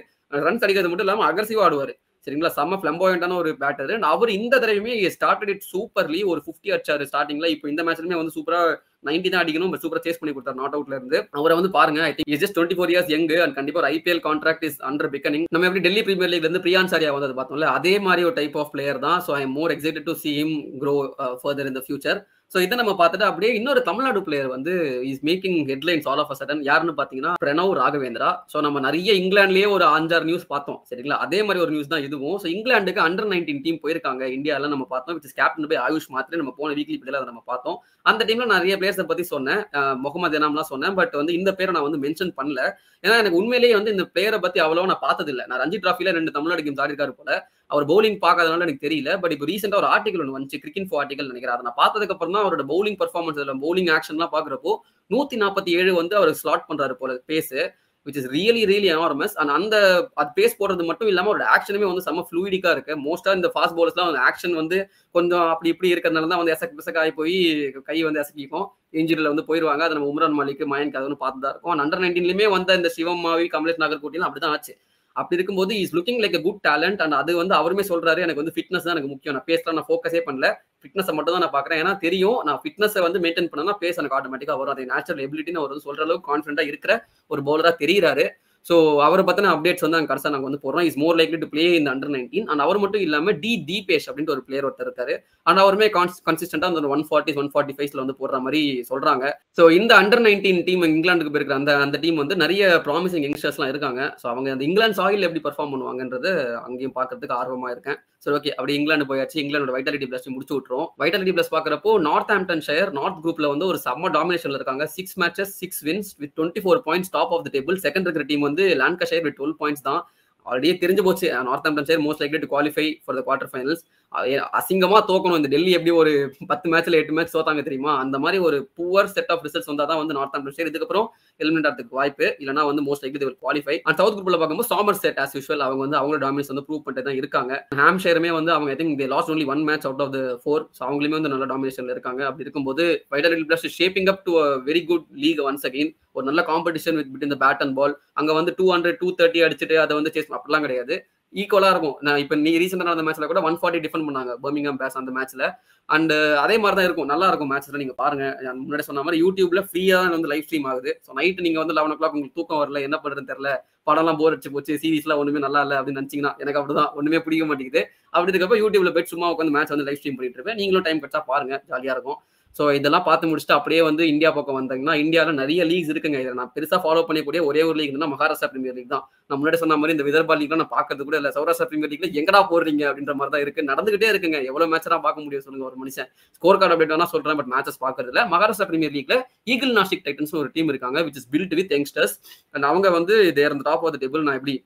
ரன்ஸ் அடிக்கிறது மட்டும் இல்லாம அக்ரெசிவா ஆடுவாரு. சரிங்களா, செம்ம ஃபிளம்போயண்டான ஒரு பேட்டர். அவர் இந்த தடவையுமே ஸ்டார்டட் இட் சூப்பர்லி. ஒரு 50 அடிச்சாரு ஸ்டார்டிங்ல. இப்போ இந்த மேட்ச்லயுமே வந்து சூப்பரா 90 தான் அடிக்கணும், சூப்பரா சேஸ் பண்ணி கொடுத்தாரு நாட் அவுட்ல இருந்து. அவரை வந்து பாருங்க, I think is just 24 years young. And கண்டிப்பா ஒரு ஐபிஎல் கான்ட்ராக்ட் இஸ் அண்டர் பிகனிங். நம்ம எப்படி டெல்லி பிரீமியர் லீக்ல இருந்து பிரியான் சாரியா வந்து பார்த்தோம்ல, அதே மாதிரி ஒரு டைப் ஆஃப் பிளேயர் தான். So I am more excited to see him grow further in the future. ஸோ இதை நம்ம பார்த்துட்டு அப்படியே இன்னொரு தமிழ்நாடு பிளேயர் வந்து is making headlines all of a sudden. யாருன்னு பார்த்தீங்கன்னா பிரணவ் ராகவேந்திரா. ஸோ நம்ம நிறைய இங்கிலாந்துலேயே ஒரு 5-6 நியூஸ் பார்த்தோம். சரிங்களா, அதே மாதிரி ஒரு நியூஸ் தான் இதுவும். ஸோ இங்கிலாந்துக்கு அண்டர் 19 டீம் போயிருக்காங்க இந்தியாவில் நம்ம பார்த்தோம். Which is captain by Ayush Mhatre. நம்ம போன வீக்லி பிளேல அதை நம்ம பார்த்தோம். அந்த டீம்ல நிறைய பிளேயர்ஸை பத்தி சொன்னேன், முகமது எனாம்லாம் சொன்னேன். பட் வந்து இந்த பேரை நான் வந்து மென்ஷன் பண்ணல. ஏன்னா எனக்கு உண்மையிலேயே வந்து இந்த பிளேயரை பத்தி அவ்வளோ நான் பார்த்தது இல்லை. நான் ரஞ்சி டிராஃபில 2 தமிழ்நாடு கேம்ஸ் ஆடி இருக்காரு போல. அவர் பவுலிங் பார்க்காதனால எனக்கு தெரியல. பட் இப்போ ரீசெண்டா ஒரு ஆர்டிகல் ஒன்று வந்துச்சு, கிரிக்கெட் ஃபோ ஆர்டிகல் நினைக்கிறேன். அதை நான் பார்த்ததுக்கு அப்புறம் தான் அவரோட பவுலிங் பர்ஃபார்மன்ஸ், பவுலிங் ஆக்ஷன்லாம் பாக்குறப்போ 147 வந்து அவர் ஸ்லாட் பண்றாரு போல base, which is really really enormous. and அந்த அது பேஸ் போடுறது மட்டும் இல்லாம அவரோட ஆக்ஷனுமே வந்து செம்ம ஃப்ளூயிடிக்கா இருக்கு. மோஸ்டா இந்த ஃபாஸ்ட் பவுலர்ஸ்லாம் அந்த ஆக்ஷன் வந்து கொஞ்சம் அப்படி இப்படி இருக்கிறதுனால தான் வந்து எசக் ஆகி போய் கை வந்து எசக்கிக்கும், இன்ஜுரியில வந்து போயிருவாங்க. அதை நம்ம உம்ரான் மாலிக், மயன்க் அதை பார்த்து தான் இருக்கும். அண்டர் 19லயுமே வந்த இந்த சிவம் மாவி, கமலேஷ் நாகர்கோட்டிலாம் அப்படிதான் ஆச்சு. அப்படி இருக்கும்போது is looking like a good talent. And அது வந்து அவருமே சொல்றாரு, எனக்கு வந்து ஃபிட்னஸ் தான் எனக்கு முக்கியம், நான் பேசலாம் நான் ஃபோக்கஸே பண்ணல, ஃபிட்னஸ் மட்டும் தான் நான் பாக்குறேன். ஏன்னா தெரியும் நான் ஃபிட்னஸை வந்து மெயின்டைன் பண்ணா பேஸ் எனக்கு ஆட்டோமேட்டிக்கா வரும், அது நேச்சுரல் எபிலிட்டின்னு அவர் வந்து சொல்ற அளவுக்கு கான்ஃபிடண்டா இருக்கிற ஒரு பவுலரா தெரியுறாரு. ஸோ அவரை பத்தின அப்டேட்ஸ் வந்து அங்கே கரெக்டாக நாங்கள் வந்து போடுறோம். Is more likely to play இந்த அண்டர் 19. அண்ட் அவர் மட்டும் இல்லாமல் தீபேஷ் அப்படின்ட்டு ஒரு பிளேயர் ஒருத்தர் இருக்காரு. அண்ட் அவருமே கன்சிஸ்டண்டா அந்த 140 145 வந்து போடுற மாதிரி சொல்றாங்க. ஸோ இந்த அண்டர் 19 டீம் இங்கிலாந்துக்கு போயிருக்கிற அந்த டீம் வந்து நிறைய ப்ராமிசிங் யங்ஸ்டர்ஸ்லாம் இருக்காங்க. ஸோ அவங்க அந்த இங்கிலாந்து சாயில் எப்படி பர்ஃபார்ம் பண்ணுவாங்கன்றது அங்கேயும் பார்க்கறதுக்கு ஆர்வமா இருக்கேன். சரி, ஓகே, அப்படி இங்கிலாந்து போயாச்சு. இங்கிலாந்தோட வைட்டாலிட்டி பிளஸ் முடிச்சு விட்டுரும். வைட்டாலிட்டி பிளஸ் பாக்குறப்போ நார்த் ஆம்டன் ஷயர் நார்த் குரூப்ல வந்து ஒரு செம்ம டாமினேஷன்ல இருக்காங்க. 6 matches 6 wins with 24 points, top of the table. Second இருக்கிற டீம் வந்து லான்காஷயர் வித் 12 points தான். ஆல்ரெடி தெரிஞ்சு போச்சு Northamptonshire most likely to qualify for the quarter finals. அசிங்கமா தோக்கணும். இந்த டெல்லி எப்படி ஒரு 10 மேட்ச்ல 8 மேட்ச் தோத்தாங்க தெரியுமா, அந்த மாதிரி ஒரு புவர் செட் ஆஃப் ரிசல்ட்ஸ் வந்தா தான் வந்து நார்த் ஆம்டன் ஷயர் இதுக்கப்புறம் எலிமினேட் ஆகிறதுக்கு வாய்ப்பு, இல்லைனா வந்து most likely they will qualify. And south குரூப்ல பார்க்கும்போது சாமர்செட் ஆஸ் யூஷுவல் அவங்க வந்து அவங்களோட டாமினன்ஸ் வந்து ப்ரூவ் பண்ணிட்டு தான் இருக்காங்க. ஹாம்ஷயருமே வந்து அவங்க I think they lost only 1 match out of the 4. So அவங்களுமே வந்து நல்ல டாமினேஷன்ல இருக்காங்க. அப்படி இருக்கும்போது vitality plus shaping up to a very good league once again. ஒரு நல்ல competition with between the bat and ball. அங்க வந்து 200 230 அடிச்சுட்டு அதை வந்து சேஸ் அப்படிலாம் கிடையாது, ஈக்குவலா இருக்கும். நான் இப்ப நீ ரீசெண்டா நடந்த மேட்ச்ல கூட 140 டிஃபெண்ட் பண்ணாங்க பர்மிங்ஹாம் பேஸ் அந்த மேட்ச்ல. அண்ட் அதே மாதிரி தான் இருக்கும், நல்லா இருக்கும் மேட்ச்ல. நீங்க பாருங்க, முன்னாடி சொன்ன மாதிரி யூடியூப்ல ஃப்ரீயா வந்து லைவ் ஸ்ட்ரீம் ஆகுது. ஸோ நைட் நீங்க வந்து 11 o'clock உங்களுக்கு தூக்கம் வரல, என்ன பண்றதுன்னு தெரியல, படம்லாம் போர் அடிச்சு போச்சு, சீரிஸ்லாம் ஒண்ணுமே நல்லா இல்லை அப்படின்னு நினைச்சீங்கன்னா, எனக்கு அப்படிதான் ஒண்ணுமே பிடிக்க மாட்டேங்குது. அப்படி இருக்கப்ப யூடியூப்ல போய் சும்மா உட்காந்து மேட்ச் வந்து லைவ் ஸ்ட்ரீம் பண்ணிட்டு இருப்பேன். நீங்களும் டைம் கிடைச்சா பாருங்க, ஜாலியா இருக்கும். ஸோ இதெல்லாம் பார்த்து முடிச்சுட்டு அப்படியே வந்து இந்தியா பக்கம் வந்தாங்கன்னா, இந்தியாவில் நிறைய லீக்ஸ் இருக்குங்க. இதை நான் பெருசாக ஃபாலோ பண்ணக்கூடிய ஒரே ஒரு லீக்னா மகாராஷ்டிரா பிரீமியர் லீக் தான். நான் முன்னாடி சொன்ன மாதிரி இந்த விதர்பா லீக்லாம் நான் பார்க்கறது கூட இல்லை. சௌராஷ்டிரா பிரீமியர் லீக்ல எங்கடா போடுறீங்க அப்படின்ற மாதிரி தான் இருக்கு, நடந்துகிட்டே இருக்குங்க. எவ்வளவு மேட்ச் தான் பார்க்க முடியும் சொல்லுங்க ஒரு மனுஷன். ஸ்கோர் கார்டு அப்டேட் வேணா சொல்றேன், பட் மேட்சஸ் பார்க்கறது இல்லை. மகாராஷ்டிரா பிரீமியர் லீக்ல ஈகிள் நாசிக் டைட்டன்ஸ் ஒரு டீம் இருக்காங்க, which is built with youngsters. And அவங்க வந்து தேர் அந்த டாப் ஆஃப் த டேபிள். நான் எப்படி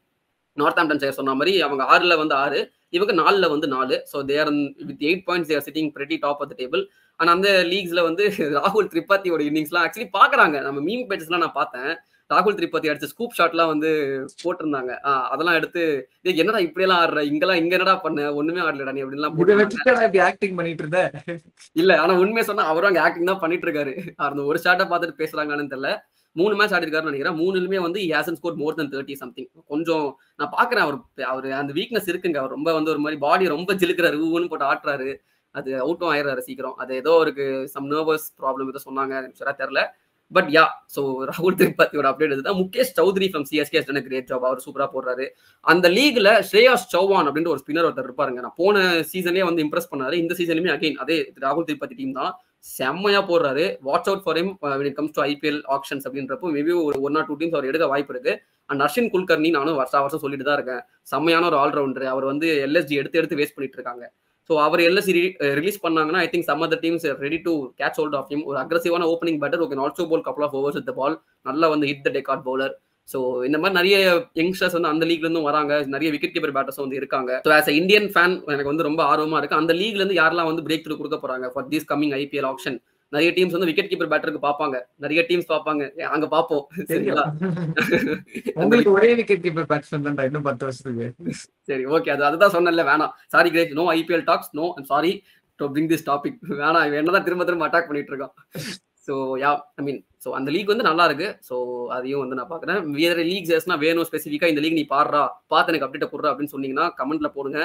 நார்த் ஆம்டன் ஷயர் சொன்ன மாதிரி அவங்க 6ல வந்து 6, இவங்க 4ல வந்து 4. So there with 8 points there sitting pretty top of the table. And அந்த லீக்ஸ்ல வந்து ராகுல் திரிபாத்தியோட இன்னிங்ஸ்லாம் ஆக்சுவலி பாக்குறாங்க. நம்ம மீம் பேஜஸ்லாம் நான் பார்த்தேன். ராகுல் திரிபாதி அடிச்ச ஸ்கூப் ஷாட்லாம் வந்து போட்டிருந்தாங்க. அதெல்லாம் எடுத்து டேய் என்னடா இப்படியெல்லாம் ஆடுற? இங்க என்னடா பண்ண? ஒண்ணுமே ஆடலடா நீ அப்படின்லாம் இதை போட்டிருந்தாங்க. வச்சுட்டா இப்படி ஆக்டிங் பண்ணிட்டு இருந்த. இல்ல ஆனா உண்மையை சொன்னா அவரும் அங்க ஆக்டிங் தான் பண்ணிட்டு இருக்காரு. அந்த ஒரு ஷாட்டை பார்த்துட்டு பேசுறாங்கன்னு தெரியல. 3 மேட்ச் ஆடிருக்காருன்னு நினைக்கிறேன். 3லுமே வந்து he hasn't scored more than 30 something. கொஞ்சம் நான் பார்க்குறேன் அவரு அந்த வீக்னஸ் இருக்குங்க. அவர் ரொம்ப வந்து ஒரு மாதிரி பாடி ரொம்ப ஜிலுக்குறாரு. ஊன்னு போட்டு ஆட்டுறாரு. அது அவுட்டும் ஆயிடுறாரு சீக்கிரம். அது ஏதோ அவருக்கு சம் நர்வஸ் ப்ராப்ளம் ஏதோ சொன்னாங்க. எனக்கு சரியா தெரியல. பட் யா ஸோ ராகுல் திரிபாத்தியோட அப்டேட் இதுதான். Mukesh Choudhary from CSK has done a great job. அவர் சூப்பரா போடுறாரு. அந்த லீக்ல ஸ்ரேயாஸ் சௌவான் அப்படின்ற ஒரு ஸ்பின்னர் ஒருத்தர் இருப்பாருங்க. நான் போன சீசன்லயே வந்து இம்ப்ரெஸ் பண்ணாரு. இந்த சீசன்லயுமே அகைன் அதே ராகுல் திரிபாத்தி டீம் தான். செம்மையா போடுறாரு. Watch out for him when it comes to IPL actions அப்படின்றப்போ மேபி ஒரு 1 or 2 டீம்ஸ் அவர் எடுக்க வாய்ப்பு இருக்கு. அண்ட் அர்ஷின் குல்கர்னி நானும் வருஷம் சொல்லிட்டு தான் இருக்கேன். செம்மையான ஒரு ஆல்ரவுண்டர். அவர் வந்து எல்எஸ்டி எடுத்து வேஸ்ட் பண்ணிட்டு இருக்காங்க. ஸோ அவர் எல்எஸ்சி ரிலீஸ் பண்ணாங்கன்னா I think some other teams ready to catch hold of him. ஒரு அக்ரெசிவான opening batter can also bowl couple of overs with the ball. நல்லா வந்து hit the deck hard bowler. So இந்த மாதிரி நிறைய யங்ஸ்டர்ஸ் வந்து அந்த லீக்ல இருந்தும் வராங்க. நிறைய விக்கெட் கீப்பர் பேட்டர்ஸ் வந்து இருக்காங்க. ஸோ ஆஸ் இந்தியன் ஃபேன் எனக்கு வந்து ரொம்ப ஆர்வமா இருக்கு. அந்த லீக்ல இருந்து யாரெல்லாம் வந்து பிரேக் த்ரூ கொடுக்க போறாங்க for this coming IPL action. நிறைய டீம்ஸ் வந்து விக்கெட் கீப்பர் பேட்டருக்கு பார்ப்பாங்க. நிறைய டீம்ஸ் பார்ப்பாங்க. அங்க பார்ப்போம். சரிங்களா? உங்களுக்கு ஒரே விக்கெட் கீப்பர் பேட்ஸ்மேன் தான் இன்னும் 10 வருஷத்துக்கு. சரி ஓகே அதுதான் சொன்னேன்ல வேணாம். Sorry great no IPL talks no I'm sorry to bring this topic. வேணாம் இவன் என்னதான் திரும்ப அட்டாக் பண்ணிட்டு இருக்கான். So yeah I mean so அந்த லீக் வந்து நல்லா இருக்கு. ஸோ அதையும் வந்து நான் பார்க்குறேன். வேற லீக்ஸ் எஸ்னா வேணும் ஸ்பெசிஃபிக்காக இந்த லீக் நீ பாடுறா பார்த்து எனக்கு அப்டேட் கொடுறா அப்படின்னு சொன்னீங்கன்னா கமெண்ட்ல போடுங்க.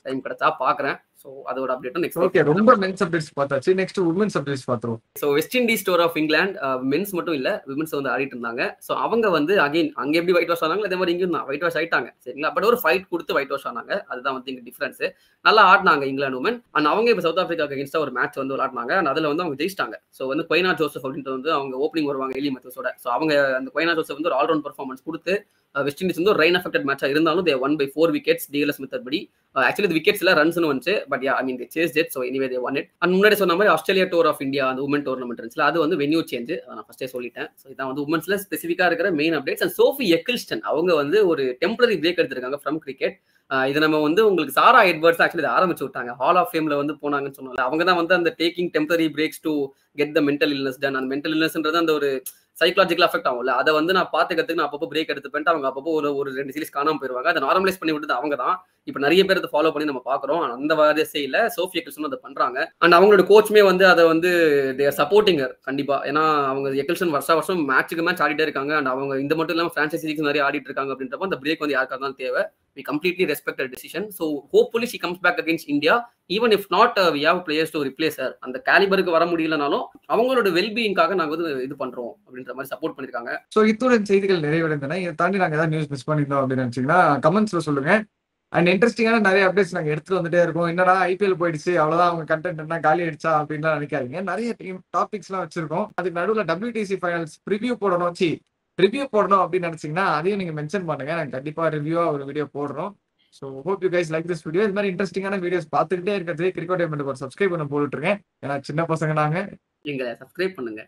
டைம் கிடைச்சா பார்க்குறேன். ஸோ அதோட அப்டேட்டும் நெக்ஸ்ட். ஓகே ரொம்ப மென்ஸ் அப்டேட்ஸ் பார்த்தாச்சு. நெக்ஸ்ட் உமன்ஸ் அப்டேட்ஸ் பார்த்துருவோம். So west Indies tour of England men's மட்டும் இல்ல விமன்ஸ் வந்து ஆடிட்டு இருந்தாங்க. ஸோ அவங்க வந்து அகைன் அங்க எப்படி ஒயிட் வாஷ் ஆனாங்க அதே மாதிரி இங்கேயும் தான் ஒயிட் வாஷ் ஆயிட்டாங்க. சரிங்களா? பட் ஒரு ஃபைட் கொடுத்து ஒயிட் வாஷ் ஆனாங்க. அதுதான் வந்து இங்க டிஃபரன்ஸ். நல்லா ஆடினாங்க இங்கிலாந்து உமன். அண்ட் அவங்க இப்போ சவுத் ஆப்பிரிக்காக்கு அகேன்ஸ்டா ஒரு மேட்ச் வந்து விளையாடினாங்க. அண்ட் அதுல வந்து அவங்க ஜெயிச்சிட்டாங்க. ஸோ வந்து கொய்னா ஜோசப் அப்படின்றது வந்து அவங்க ஓப்பனிங் வருவாங்க எலி மெத்தஸோட. ஸோ அவங்க அந்த கொய்னா ஜோசப் வந்து ஒரு ஆல்ரவுண்ட் பர்ஃபார்மன்ஸ் கொடுத்து வெஸ்ட் இண்டீஸ் வந்து ஒரு ரெயின் அஃபெக்டட் மேட்சா இருந்தாலும் they won by 4 wickets DLS method படி. ஆக்சுவலி இது விக்கெட்ஸ்ல ரன்ஸ்னு வந்துச்சு. But I mean they chased it. So anyway they won it. And முன்னாடி சொன்ன மாதிரி ஆஸ்திரேலியா டூர் ஆஃப் இந்தியா அந்த உமன் டோர்னமெண்ட் இருந்துச்சுல அது வந்து வென்யூ சேஞ்ச். நான் ஃபர்ஸ்டே சொல்லிட்டேன். ஸோ இதான் வந்து உமன்ஸ்ல ஸ்பெசிஃபிக்கா இருக்கிற மெயின் அப்டேட்ஸ். அண்ட் சோஃபி எக்கில்ஸ்டன் அவங்க வந்து ஒரு டெம்பரரி பிரேக் எடுத்திருக்காங்க ஃப்ரம் கிரிக்கெட். இது நம்ம வந்து உங்களுக்கு சாரா எட்வர்ட்ஸ் ஆக்சுவலி ஆரம்பிச்சு விட்டாங்க. ஹால் ஆஃப் ஃபேம்ல வந்து போனாங்கன்னு சொன்னாங்க. அவங்க தான் வந்து அந்த taking temporary breaks to get the mental illness done. அந்த மென்டல் இல்னஸ்ன்றது அந்த ஒரு சைக்காலஜிக்கல் அஃபெக்ட் ஆகும்ல. அதை வந்து நான் பார்த்துக்கிறதுக்கு நான் அப்பப்போ பிரேக் எடுத்துப்பேன். அவங்க அப்பப்போ ஒரு 2 சீரிஸ் காணாம போயிருவாங்க. அதை நார்மலைஸ் பண்ணி விட்டது அவங்க தான். இப்போ நிறைய பேர் அதை ஃபாலோ பண்ணி நம்ம பார்க்குறோம். அந்த வரிசையில் சோஃபி எக்கில்சன் அதை பண்றாங்க. அண்ட் அவங்களோட கோச்சுமே வந்து அதை வந்து தேர் சப்போர்ட்டிங் கண்டிப்பா. ஏன்னா அவங்க எக்கில்சன் வருஷம் மேட்சுக்கு மேட்ச் ஆடிட்டே இருக்காங்க. அண்ட் அவங்க இந்த மட்டும் இல்லாமல் ஃப்ரான்ச்சைசி லீக்ஸ் நிறைய ஆடிட்டு இருக்காங்க. அப்படின்றப்ப அந்த பிரேக் வந்து யாருக்காக தான் தேவை. We completely respect her decision. So hopefully she comes back against India. Even if not, we have players to replace her. அந்த கேலிபருக்கு வர முடியலனாலும் அவங்களோட வெல்பீயிங்காக நாங்க வந்து இது பண்றோம் அப்படின்ற மாதிரி சப்போர்ட் பண்ணிருக்காங்க. ஸோ இத்துடன் செய்திகள் நிறைவடைந்தன. இதை தாண்டி நாங்க ஏதாவது நியூஸ் மிஸ் பண்ணியிருந்தோம் அப்படின்னு நினைச்சீங்கன்னா கமெண்ட்ஸ்ல சொல்லுங்க. அண்ட் இன்ட்ரெஸ்டிங்கான நிறைய அப்டேட்ஸ் நாங்க எடுத்துட்டு வந்துட்டே இருக்கோம். என்னடா IPL போயிடுச்சு அவ்வளவுதான் அவங்க கண்டென்ட் என்ன காலி ஆயிடுச்சா அப்படின்லாம் நினைக்காதீங்க. நிறைய டாபிக்ஸ் எல்லாம் வச்சிருக்கோம். அதுக்கு நடுவில் WTC ஃபைனல்ஸ் ரிவ்யூ போடணும் அப்படின்னு நினைச்சீங்கன்னா அதையும் நீங்க மென்ஷன் பண்ணுங்க. நாங்க கண்டிப்பா ரிவ்யூவா ஒரு வீடியோ போடுறோம். So hope you guys like this video. இது மாதிரி இன்ட்ரெஸ்டிங்கான வீடியோஸ் பார்த்துக்கிட்டே இருக்கிறது கிரிக்கெட் டைமண்ட் ஒரு சப்ஸ்கிரைப் பண்ண போட்டுருங்க. ஏன்னா சின்ன பசங்க நாங்க. எங்களை சப்ஸ்கிரைப் பண்ணுங்க.